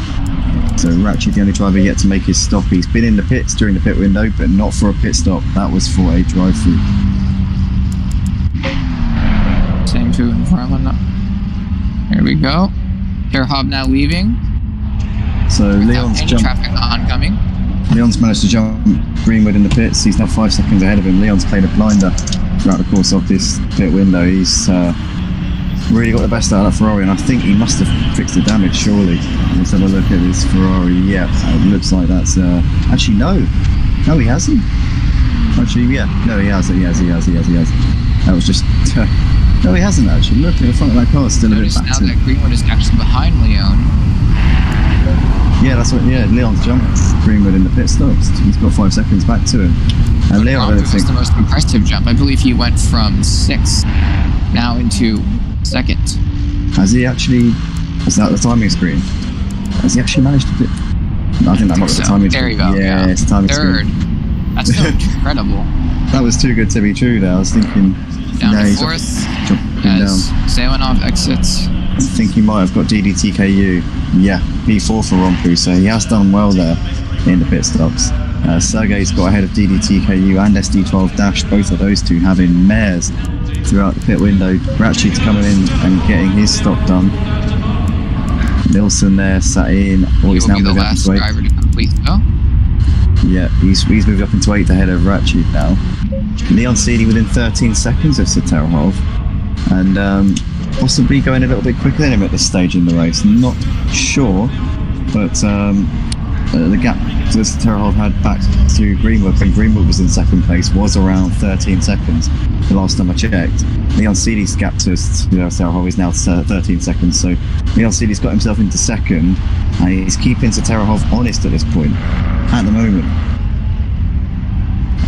So Racik, the only driver yet to make his stop. He's been in the pits during the pit window, but not for a pit stop. That was for a drive-through. Same to Varlin. Here we go. Terahov now leaving. So Leon's traffic oncoming. Leon's managed to jump Greenwood in the pits. He's now 5 seconds ahead of him. Leon's played a blinder throughout the course of this pit window. He's really got the best out of that Ferrari, and I think he must have fixed the damage, surely. Let's have a look at his Ferrari. Yeah, it looks like that's... Actually, no. No, he hasn't. Actually, yeah. No, he has. He has. That was just... no, he hasn't, actually. Look, at the front of that car is still a bit battered. Now that Greenwood is actually behind Leon. Yeah, that's what... Yeah, Leon's jumped Greenwood in the pit stops. He's got 5 seconds back to him. And Leon, I don't think... was the most impressive jump. I believe he went from 6th now into 2nd. Has he actually... Is that the timing screen? Has he actually managed to do... No, I think that might be the timing screen. There you go. Yeah, it's the timing 3rd. screen. That's so incredible. That was too good to be true there. I was thinking... Down to 4th as Zaylanov exits. I think he might have got DDTKU. Yeah, P4 for Rompu, so he has done well there in the pit stops. Sergey's got ahead of DDTKU and SD12 Dash, both of those two having mares throughout the pit window. Racik's coming in and getting his stop done. Nilsson there sat in, or he's now moved up into 8th. Driver to complete, Yeah, he's moved up into 8th ahead of Racik now. Leon Seeley within 13 seconds of Saterahov, and possibly going a little bit quicker than him at this stage in the race. Not sure, but the gap that Saterahov had back to Greenwood when Greenwood was in second place was around 13 seconds the last time I checked. Leon Seeley's gap to Saterahov is now 13 seconds, so Leon Seeley's got himself into second, and he's keeping Saterahov honest at this point, at the moment.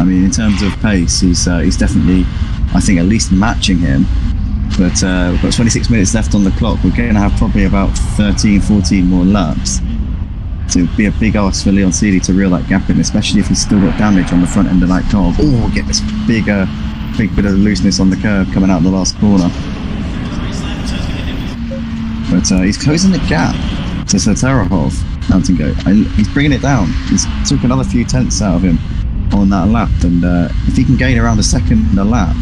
I mean, in terms of pace, he's definitely, I think, at least matching him. But we've got 26 minutes left on the clock. We're going to have probably about 13, 14 more laps. So it'd be a big ask for Leon Seeley to reel that gap in, especially if he's still got damage on the front end of that car. Or get this big bit of looseness on the curve coming out of the last corner. But he's closing the gap to Saterahov, Mountain Goat. He's bringing it down. He's took another few tenths out of him on that lap, and if he can gain around a second a lap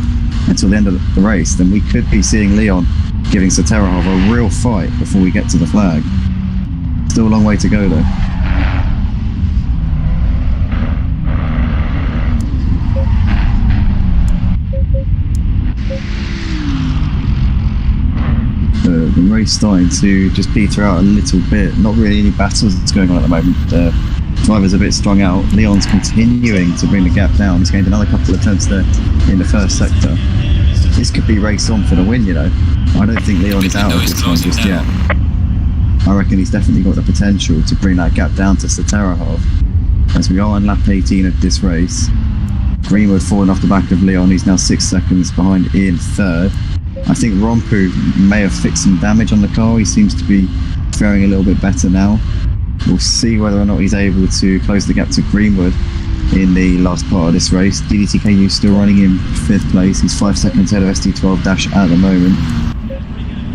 until the end of the race, then we could be seeing Leon giving Saterahov a real fight before we get to the flag. Still a long way to go though. The race starting to just peter out a little bit. Not really any battles that's going on at the moment. Driver's a bit strung out. Leon's continuing to bring the gap down. He's gained another couple of tenths there in the first sector. This could be race on for the win, you know. I don't think Leon is out of this one just yet. I reckon he's definitely got the potential to bring that gap down to Saterahov. As we are on lap 18 of this race, Greenwood falling off the back of Leon. He's now 6 seconds behind in third. I think Rompu may have fixed some damage on the car. He seems to be faring a little bit better now. We'll see whether or not he's able to close the gap to Greenwood in the last part of this race. DeedeeTKU still running in 5th place. He's 5 seconds ahead of SD12 Dash at the moment.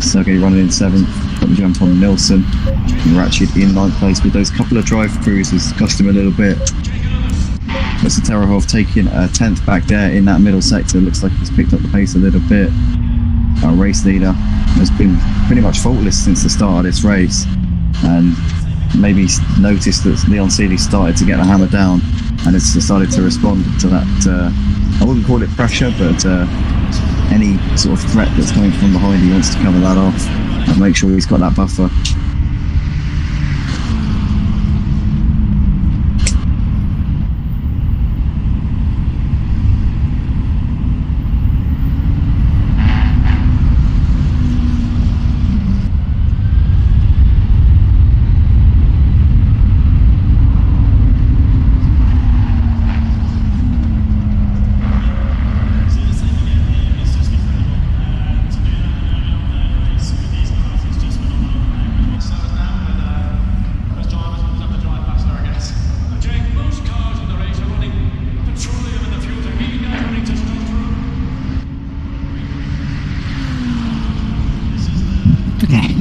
Sergey running in 7th. Got the jump on Nilsson. And Ratchet in 9th place with those couple of drive-throughs has cost him a little bit. But Saterahov taking a 10th back there in that middle sector. Looks like he's picked up the pace a little bit. Our race leader has been pretty much faultless since the start of this race, and maybe noticed that Leon Seeley started to get the hammer down and has started to respond to that. I wouldn't call it pressure, but any sort of threat that's coming from behind, he wants to cover that off and make sure he's got that buffer.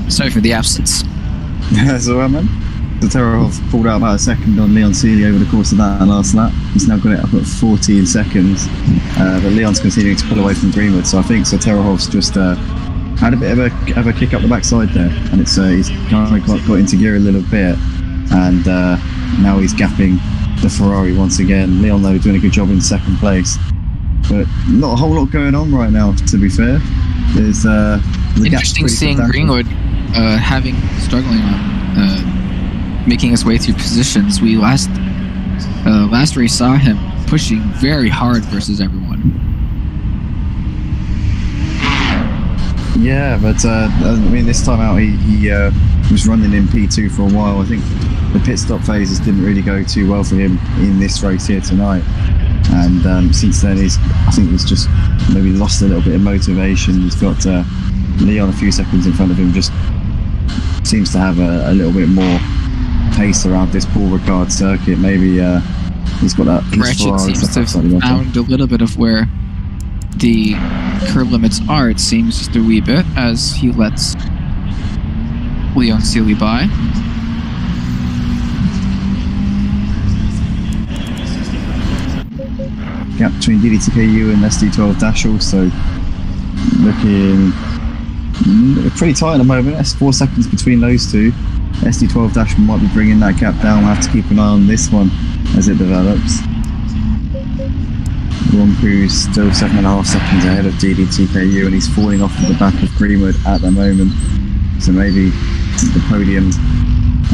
Sorry for the absence. That's alright, man. Saterahov pulled out about a second on Leon Seeley over the course of that last lap. He's now got it up at 14 seconds. But Leon's continuing to pull away from Greenwood, so I think Saterahov's just had a bit of a kick up the backside there, and it's he's kind of got into gear a little bit, and now he's gapping the Ferrari once again. Leon, though, doing a good job in 2nd place, but not a whole lot going on right now, to be fair. There's the interesting seeing Greenwood struggling on making his way through positions. We last race saw him pushing very hard versus everyone. Yeah, but I mean, this time out he was running in P2 for a while. I think the pit stop phases didn't really go too well for him in this race here tonight, and since then I think he's just maybe lost a little bit of motivation. He's got Leon a few seconds in front of him, just seems to have a little bit more pace around this Paul Ricard circuit. Maybe he's got that. Ratchet seems to have found a little bit of where the curb limits are, it seems, just a wee bit, as he lets Leon Seeley by. Gap between DeedeeTKU and SD12 Dash also looking pretty tight at the moment. That's 4 seconds between those two. SD12 Dash might be bringing that gap down. We'll have to keep an eye on this one as it develops. Rompu's still 7.5 seconds ahead of deedeeTKU, and he's falling off of the back of Greenwood at the moment. So maybe the podium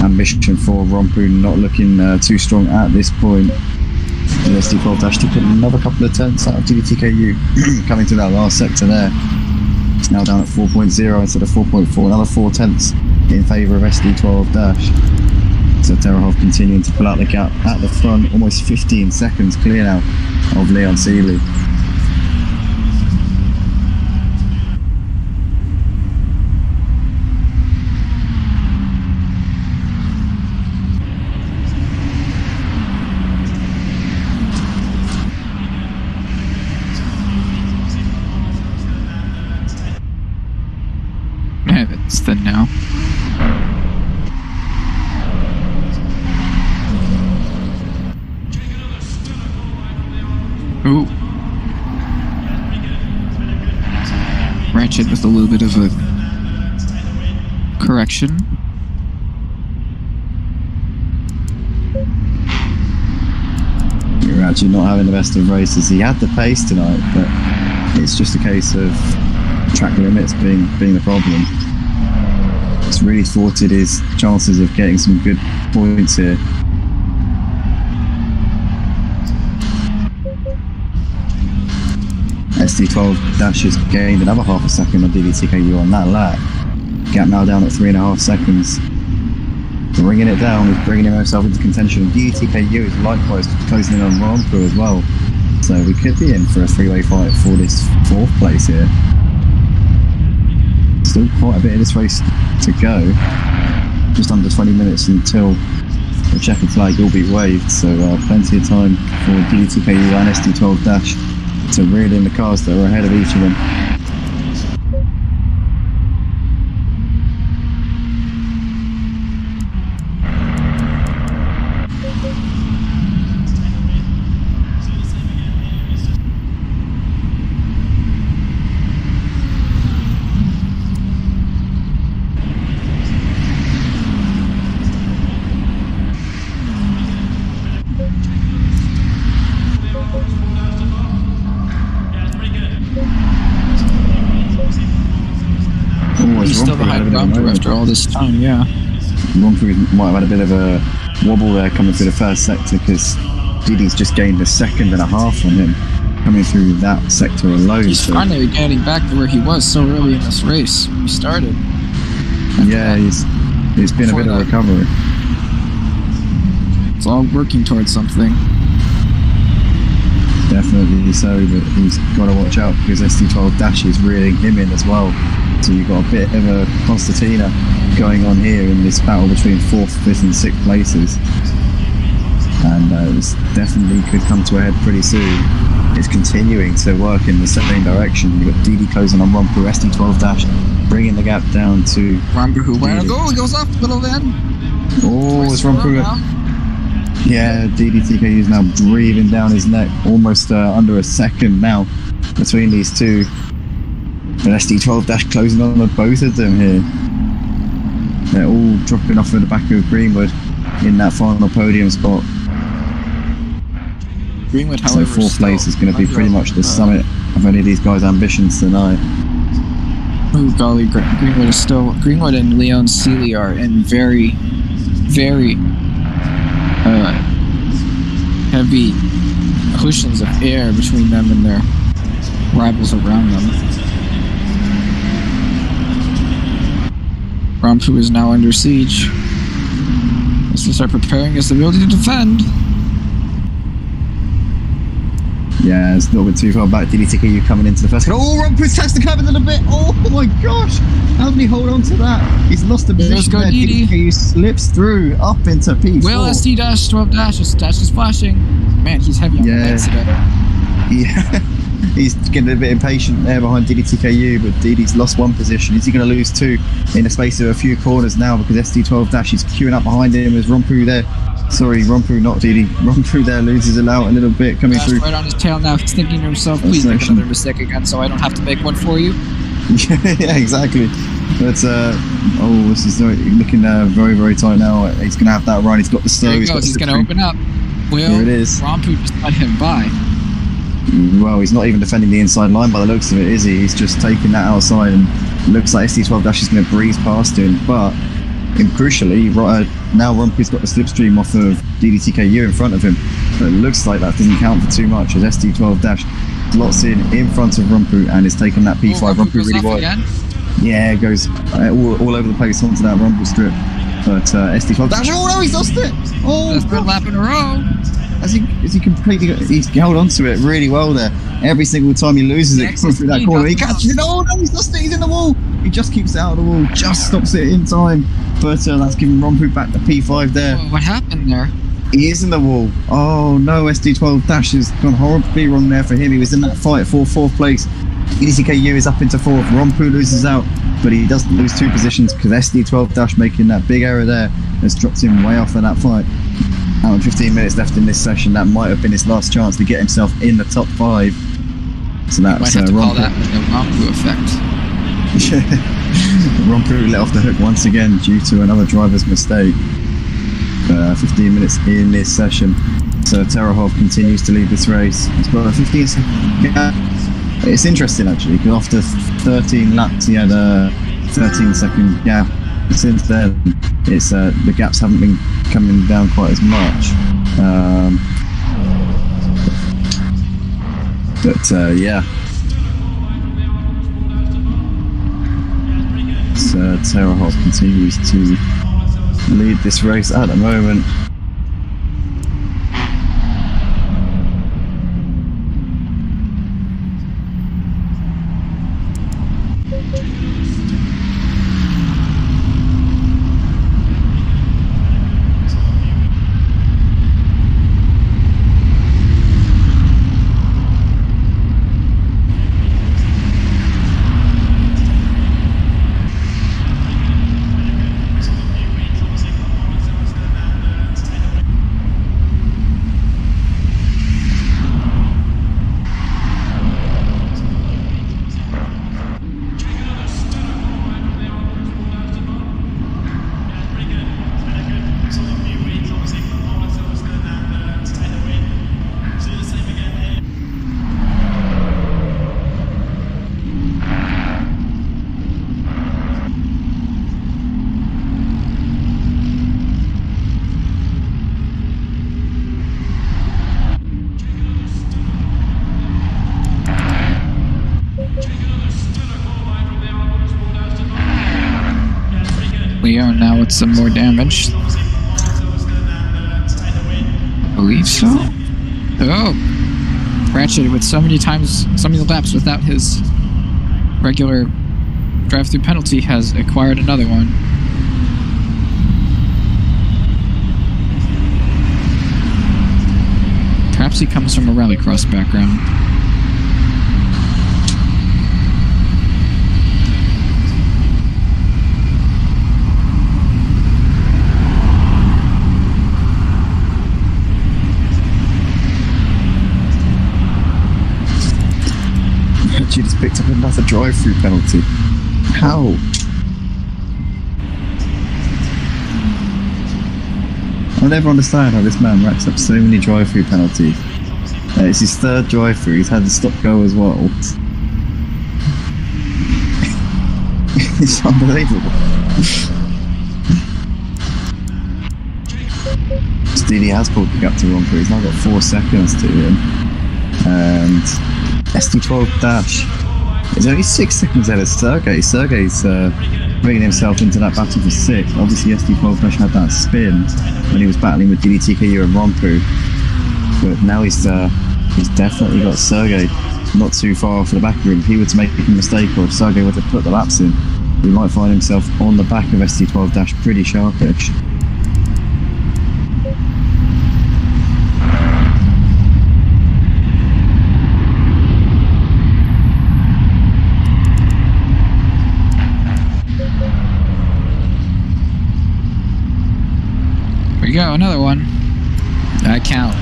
ambition for Rompu not looking too strong at this point. The SD12 took another couple of tenths out of deedeeTKU coming to that last sector there. It's now down at 4.0 instead of 4.4, another 4 tenths in favour of SD12. So Terahov continuing to pull out the gap at the front, almost 15 seconds clear now of Leon Seeley. Yeah, it's thin now. Ooh. Ratchet with a little bit of a correction. Ratchet not having the best of races. He had the pace tonight, but it's just a case of track limits being the problem. It's really thwarted his chances of getting some good points here. SD12 Dash has gained another half a second on deedeeTKU on that lap. Gap now down at 3.5 seconds. Bringing it down, he's bringing himself into contention. deedeeTKU is likewise closing in on Rompu as well. So we could be in for a three-way fight for this 4th place here. Still quite a bit of this race to go. Just under 20 minutes until the checkered flag will be waved. So plenty of time for deedeeTKU and SD12 Dash to reel in the cars that are ahead of each of them. He's still behind Rompu after all this time, yeah. Rompu might have had a bit of a wobble there coming through the first sector because Deedee's just gained 1.5 seconds on him coming through that sector alone. He's finally getting back to where he was so early in this race when we started. Yeah, it's been a bit of a recovery. It's all working towards something. Definitely so, but he's got to watch out because SD12 Dash is reeling him in as well. So you've got a bit of a concertina going on here in this battle between 4th, 5th and 6th places. And this definitely could come to a head pretty soon. It's continuing to work in the same direction. You've got Deedee closing on Rompu, SD12 Dash bringing the gap down to Rompu, who where to go? He goes off the middle then. Oh, it's Rompu. Yeah, deedeeTKU is now breathing down his neck, almost under 1 second now between these two. But SD12 Dash closing on both of them here. They're all dropping off in the back of Greenwood in that final podium spot. Greenwood, however, so 4th place is going to be pretty much the summit of any of these guys' ambitions tonight. Oh golly, Greenwood is still... Greenwood and Leon Seeley are in very, very heavy cushions of air between them and their rivals around them. Rompu is now under siege. As they start preparing his ability to defend. Yeah, it's a little bit too far back. deedeeTKU coming into the first. Oh, Rompu's touched the cabin a little bit. Oh my gosh! How did he hold on to that? He's lost the position there. deedeeTKU slips through up into P4. Will SD-12 Dash is flashing. Man, he's heavy on the legs today. Yeah. He's getting a bit impatient there behind deedeeTKU, but Deedee's lost 1 position. Is he going to lose 2 in the space of a few corners now because SD12 Dash is queuing up behind him as Rompu there. Sorry, Rompu, not Deedee. Rompu there loses it out a little bit coming through. Right on his tail now. He's thinking to himself, please make another mistake again so I don't have to make one for you. Yeah, exactly. But, this is looking very, very tight now. He's going to have that run. He's got the slow. There he goes. He's going to open up. Will Here it is. Rompu just let him by. Well, he's not even defending the inside line by the looks of it, is he? He's just taking that outside, and it looks like SD12 is going to breeze past him. But crucially, now Rumpu's got the slipstream off of deedeeTKU in front of him. So it looks like that doesn't count for too much, as SD12 slots in front of Rumpu and is taking that P5. Rumpu really wide. Again? Yeah, it goes all over the place onto that rumble strip. But SD12 oh no, he's lost it! Oh, third lap in a row. He's held onto it really well there. Every single time he loses it through that corner, he catches it. Oh no, he's lost it. He's in the wall. He just keeps it out of the wall, just stops it in time. But that's giving Rumpu back the P5 there. Oh, what happened there? He is in the wall. Oh no, SD12 has gone horribly wrong there for him. He was in that fight for 4th place. deedeeTKU is up into 4th. Rumpu loses out, but he doesn't lose 2 positions because SD12 making that big error there has dropped him way off of that fight. Out of 15 minutes left in this session, that might have been his last chance to get himself in the top 5. So that's might have to call that the Rumpu effect. Yeah, Rumpu let off the hook once again due to another driver's mistake. 15 minutes in this session. So Terahov continues to lead this race. He's got a 15-second gap. It's interesting actually, because after 13 laps he had a 13-second gap. Since then, it's the gaps haven't been coming down quite as much. Yeah. So Terahov continues to lead this race at the moment. Leo now with some more damage. I believe so. Oh! Ratchet with so many laps without his regular drive-through penalty has acquired another one. Perhaps he comes from a rallycross background. She just picked up another drive-through penalty. How? I'll never understand how this man racks up so many drive-through penalties. It's his 3rd drive-through. He's had the stop-go as well. It's unbelievable. Steely has pulled the gap to Rumpu. He's now got 4 seconds to him. And SD12 is only 6 seconds ahead of Sergey. Sergey's bringing himself into that battle for 6th. Obviously, SD12 had that spin when he was battling with deedeeTKU and Rumpu, but now he's definitely got Sergey not too far off the back of him. If he were to make a mistake, or if Sergey were to put the laps in, he might find himself on the back of SD12 pretty sharpish. There you go, another one. I count.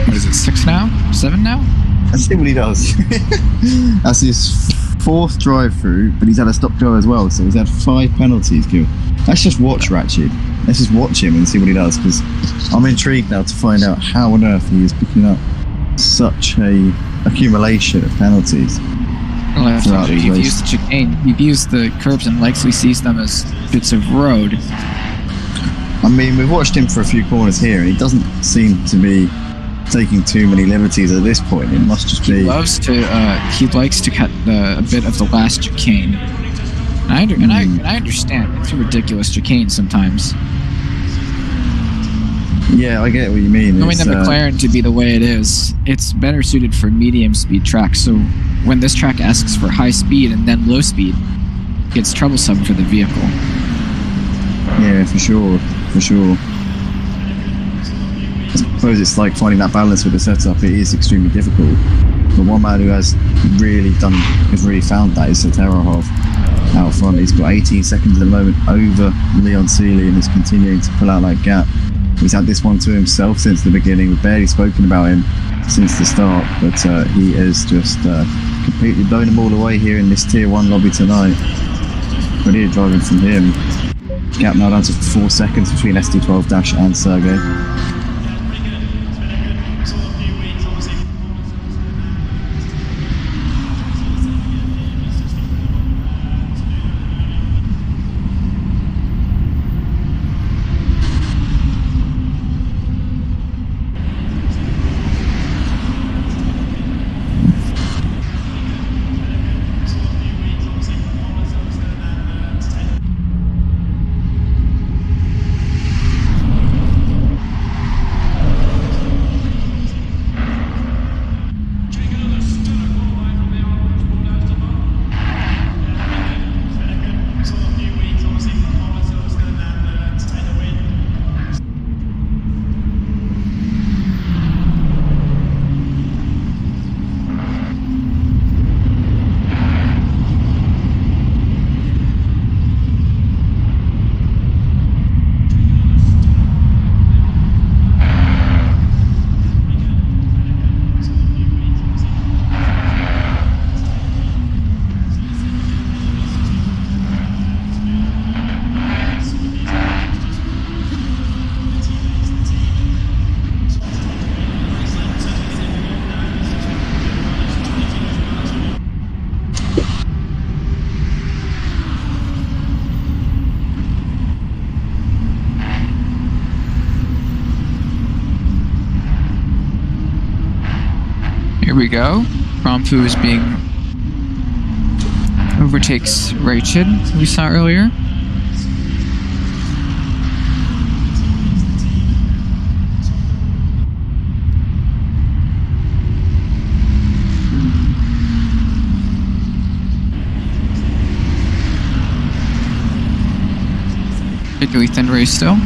What is it, 6 now? 7 now? Let's see what he does. That's his 4th drive-through, but he's had a stop-go as well, so he's had 5 penalties, Gil. Let's just watch Ratchet. Let's just watch him and see what he does, because I'm intrigued now to find out how on earth he is picking up such a accumulation of penalties. Well, you've used the chicane. You've used the curbs, and Lexley sees them as bits of road. I mean, we've watched him for a few corners here, and he doesn't seem to be taking too many liberties at this point. It must just be. He likes to cut a bit of the last chicane. And I understand. It's a ridiculous chicane sometimes. Yeah, I get what you mean. Knowing the McLaren to be the way it is, it's better suited for medium speed tracks. So when this track asks for high speed and then low speed, it's troublesome for the vehicle. Yeah, for sure. I suppose it's like finding that balance with the setup. It is extremely difficult. But one man who has really found that is Terahov out front. He's got 18 seconds at the moment over Leon Seeley and is continuing to pull out that gap. He's had this one to himself since the beginning. We've barely spoken about him since the start, but he has just completely blown them all away here in this Tier 1 lobby tonight. But here driving from him. Gap now down to 4 seconds between SD12- and Sergey. Here we go. Rompu is being overtakes Rachid, we saw earlier. Particularly thin race still.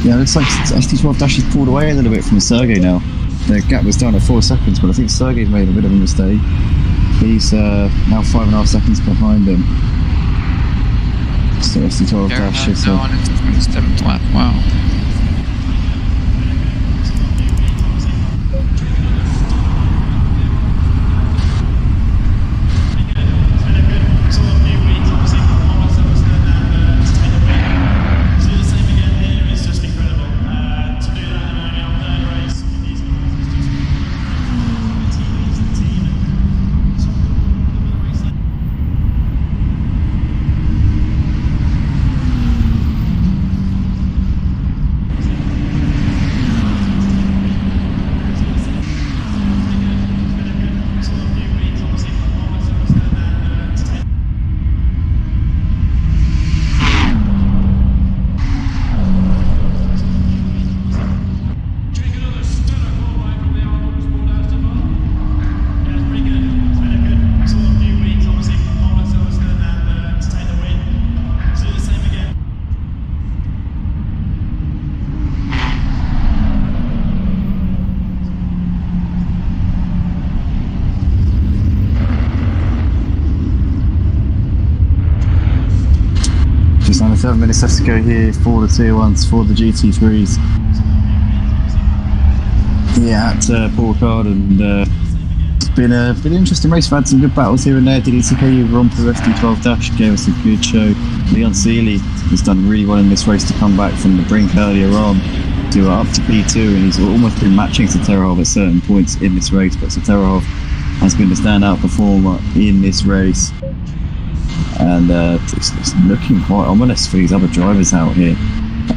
Yeah, it looks like SD12- is pulled away a little bit from Sergey now. The gap was down at 4 seconds, but I think Sergey's made a bit of a mistake. He's now 5.5 seconds behind him. So SD12- is now on its 27th lap. Wow. Just under 7 minutes left to go here for the Tier 1s, for the GT3s. Yeah, at Paul Ricard and been an interesting race. We've had some good battles here and there. deedeeTKU, Rompu, SD12 gave us a good show. Leon Seeley has done really well in this race to come back from the brink earlier on to up to P2, and he's almost been matching Soterahov at certain points in this race, but Soterahov has been the standout performer in this race, and it's looking quite ominous for these other drivers out here.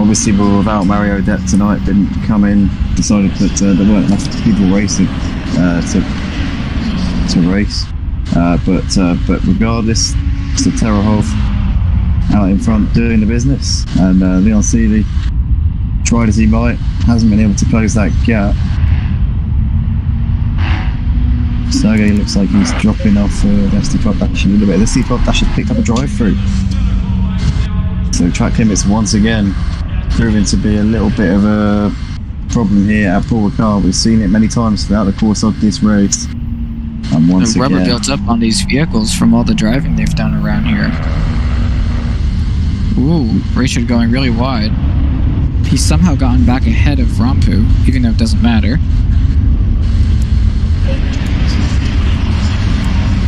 Obviously we're without Mario Depp tonight, didn't come in, decided that there weren't enough people racing to race, but regardless, Soterahov out in front doing the business, and Leon Seeley, tried as he might, hasn't been able to close that gap. Sergey looks like he's dropping off the SD12 dash a little bit. The SD12 dash has picked up a drive-through, so track limits once again proving to be a little bit of a problem here at Paul Ricard. We've seen it many times throughout the course of this race, and once the rubber again, built up on these vehicles from all the driving they've done around here. Ooh, Ricard going really wide. He's somehow gotten back ahead of Rompu, even though it doesn't matter.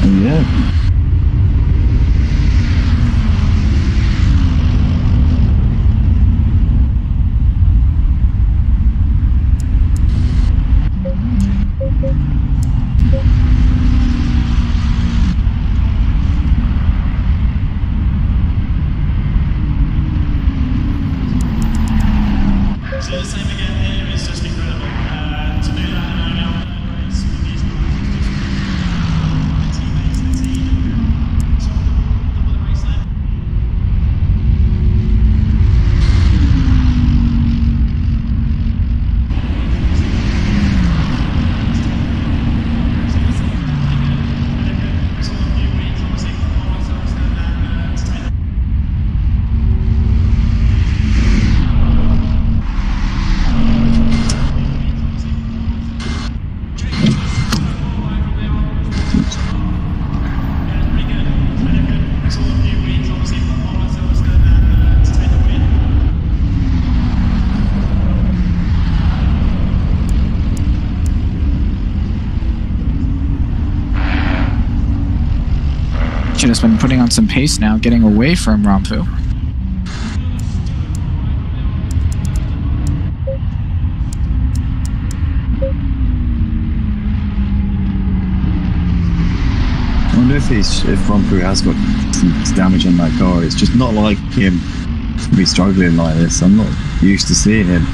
yeah. So the same again here is just incredible. To do that in an hour race with these teammates, the team. So double the race there. So a few weeks, obviously, for ourselves and straight. Just been putting on some pace now, getting away from Rompu. I wonder if Rompu has got some damage on that car. It's just not like him to be struggling like this. I'm not used to seeing him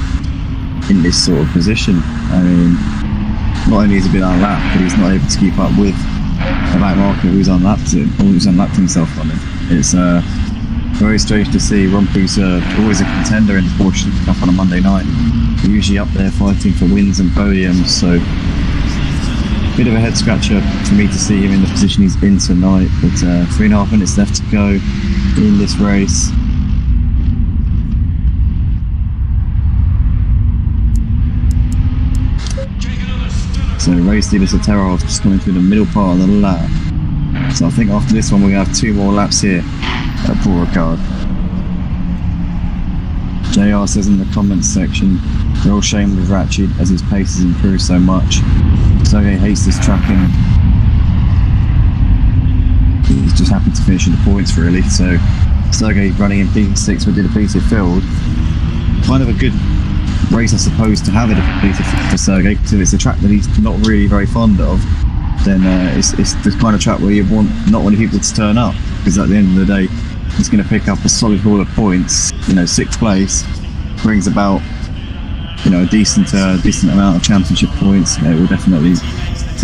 in this sort of position. I mean, not only has he been unlapped, but he's not able to keep up with the back marker who's unlapped himself on him. It's very strange to see. Rompu's always a contender in the Porsche Cup on a Monday night. They're usually up there fighting for wins and podiums, so bit of a head scratcher for me to see him in the position he's in tonight. But 3.5 minutes left to go in this race. So race leader Soterahov just coming through the middle part of the lap. So I think after this one we're going to have 2 more laps here at Paul Ricard. JR says in the comments section, real shame with Ratchet as his pace has improved so much. Sergey hates this tracking. He's just happy to finish in the points really. So Sergey running in P6 with depleted field. Kind of a good race I suppose to have it for Sergey, because if it's a track that he's not really very fond of, then it's the kind of track where you not want people to turn up, because at the end of the day he's going to pick up a solid haul of points. 6th place brings about a decent amount of championship points. It will definitely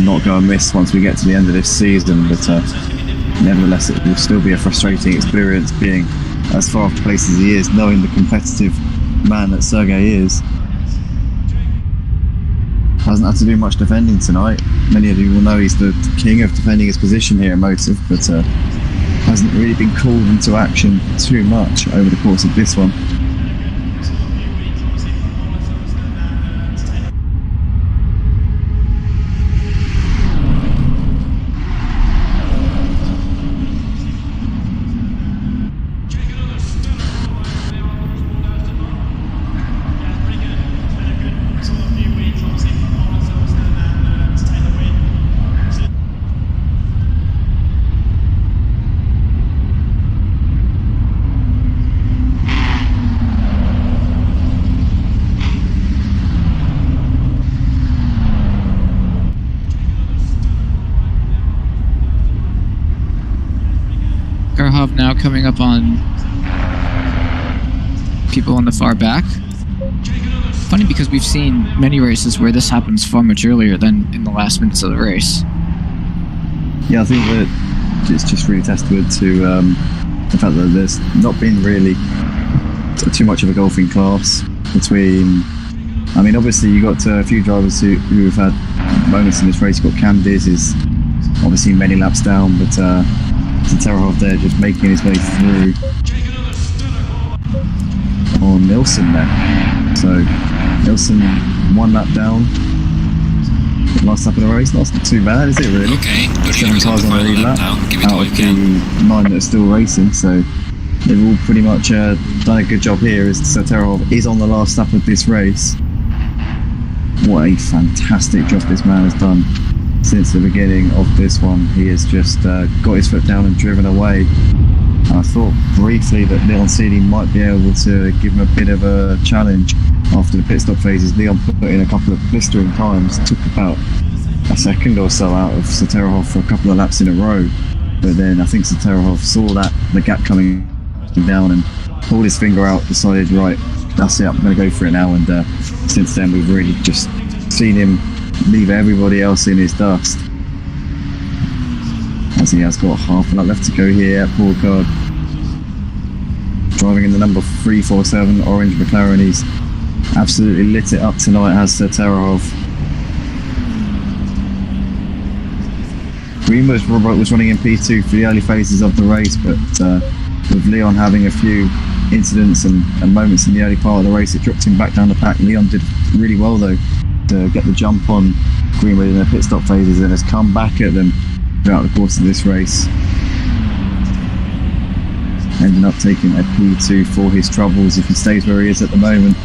not go amiss once we get to the end of this season, but nevertheless it will still be a frustrating experience being as far off the place as he is, knowing the competitive man that Sergey is. Hasn't had to do much defending tonight. Many of you will know he's the king of defending his position here at Motive, but hasn't really been called into action too much over the course of this one. Terahov now coming up on people on the far back. Funny because we've seen many races where this happens far much earlier than in the last minutes of the race. Yeah, I think that it's just really testament to the fact that there's not been really too much of a golfing class between. I mean, obviously you got a few drivers who have had moments in this race. You've got Cam Diz is obviously many laps down, but Terahov there just making his way through on Nilsson there. So Nilsson 1 lap down. Last lap of the race, not too bad, is it really? Okay, 7 cars on the lead lap now. Give it out all of you can. the 9 that are still racing, so they've all pretty much done a good job here. As Terahov is on the last lap of this race. What a fantastic job this man has done since the beginning of this one. He has just got his foot down and driven away. And I thought briefly that Leon Seeley might be able to give him a bit of a challenge after the pit stop phases. Leon put in a couple of blistering times, took about a second or so out of Terahov for a couple of laps in a row. But then I think Terahov saw the gap coming down and pulled his finger out, decided, right, that's it, I'm going to go for it now. And since then we've really just seen him leave everybody else in his dust, as he has got half a lap left to go here at Ricard. Driving in the number 347 orange McLaren. He's absolutely lit it up tonight, has Terahov. Green was running in P2 for the early phases of the race, but with Leon having a few incidents and moments in the early part of the race, it dropped him back down the pack. Leon did really well though to get the jump on Greenwood in their pit stop phases and has come back at them throughout the course of this race, ending up taking a P2 for his troubles if he stays where he is at the moment.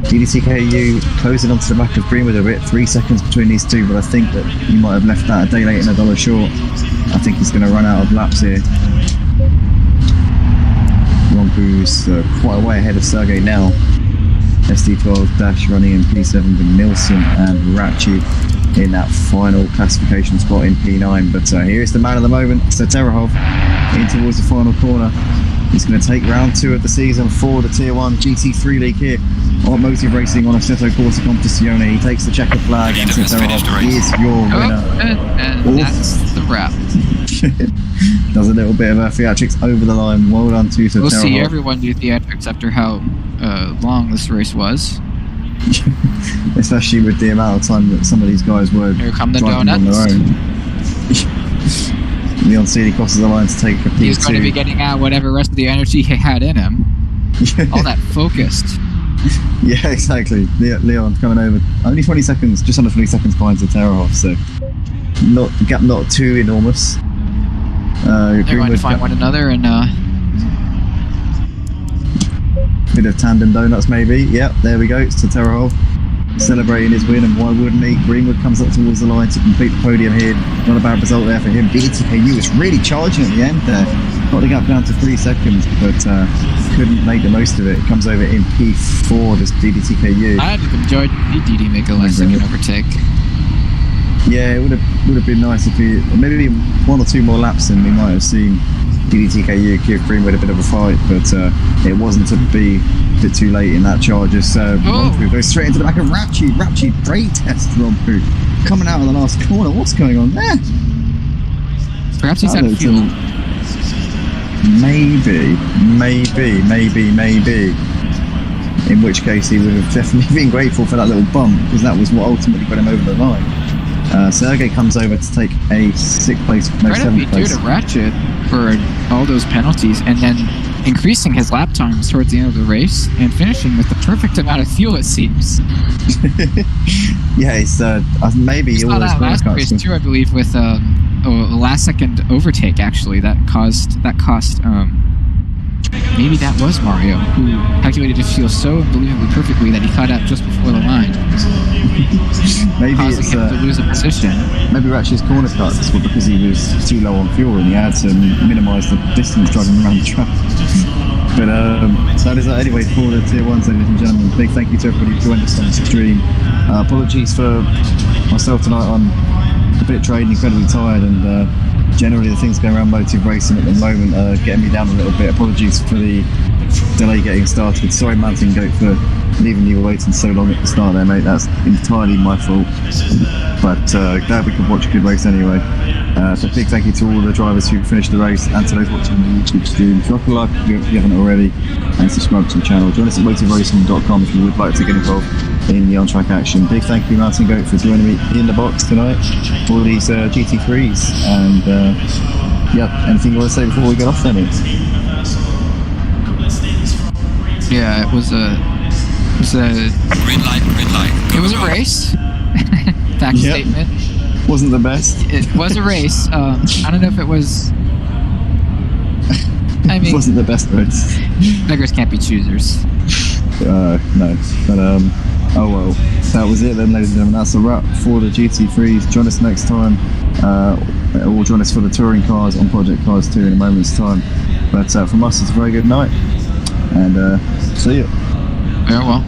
deedeeTKU closing onto the back of Greenwood a bit, 3 seconds between these two, but I think that he might have left that a day late and $1 short. I think he's going to run out of laps here. Rompu's quite a way ahead of Sergey now. SD12 Dash running in P7 with Nilsson and Ratchi in that final classification spot in P9. But here's the man of the moment, Terahov, in towards the final corner. He's going to take round 2 of the season for the Tier 1 GT3 League here on Motive Racing on Assetto Corsa Competizione. He takes the checkered flag and Terahov is your winner. And that's the wrap. Does a little bit of theatrics over the line. Well done to Terahov. We'll see everyone do theatrics after how long this race was. Especially with the amount of time that some of these guys were Here come the driving donuts. on their own. Leon Seeley crosses the line to take a P2. He's going to be getting out whatever rest of the energy he had in him. All that focused. Yeah, exactly. Leon coming over. Only 20 seconds, just under 20 seconds behind Terahov, so the gap not too enormous. They're going to find one another and bit of tandem donuts maybe. Yep, there we go. It's Terahov celebrating his win, and why wouldn't he? Greenwood comes up towards the line to complete the podium here. Not a bad result there for him. deedeeTKU is really charging at the end there. Got the gap down to 3 seconds, but couldn't make the most of it. Comes over in P4, just deedeeTKU. I'd have enjoyed Dee make a last second overtake. Yeah, it would have been nice if he maybe 1 or 2 more laps and we might have seen deedeeTKU give Greenwood a bit of a fight, but it wasn't to be a bit too late in that charge as Rompu goes straight into the back of Ratchi. Ratchi brake test Rompu coming out of the last corner. What's going on there? Perhaps he's out of fuel. Maybe. In which case he would have definitely been grateful for that little bump, because that was what ultimately got him over the line. Sergey comes over to take a 6th place, no 7th place. Due to Ratchet for all those penalties, and then increasing his lap times towards the end of the race, and finishing with the perfect amount of fuel, it seems. Yeah, it's maybe he saw that last race too, I believe, with a last-second overtake. Actually, that cost. Maybe that was Mario, who calculated his fuel so unbelievably perfectly that he caught up just before the line. Maybe causing it's him to lose a position. Maybe Ratchet's corner cuts were because he was too low on fuel and he had to minimise the distance driving around the track. But that is anyway for the Tier 1s, ladies and gentlemen. Big thank you to everybody who joined us on this stream. Apologies for myself tonight. I'm a bit trained, incredibly tired, and generally the things going around motive racing at the moment are getting me down a little bit. Apologies for the delay getting started. Sorry, Mountain Goat, for leaving you waiting so long at the start there, mate. That's entirely my fault. But glad we could watch a good race anyway. So big thank you to all the drivers who finished the race and to those watching the YouTube stream. Drop a like if you haven't already and subscribe to the channel. Join us at motiveracing.com if you would like to get involved in the on-track action. Big thank you, Mountain Goat, for joining me in the box tonight for these GT3s. And yeah, anything you want to say before we get off then? Yeah, it was a Green light, green light. it was a race. Fact statement. Wasn't the best. It was a race. I don't know if it was. I mean, wasn't the best race. beggars can't be choosers. No, but oh well, that was it then, ladies and gentlemen. That's a wrap for the GT3s. Join us next time, or join us for the touring cars on Project Cars 2 in a moment's time. But from us, it's a very good night, and see you. Farewell.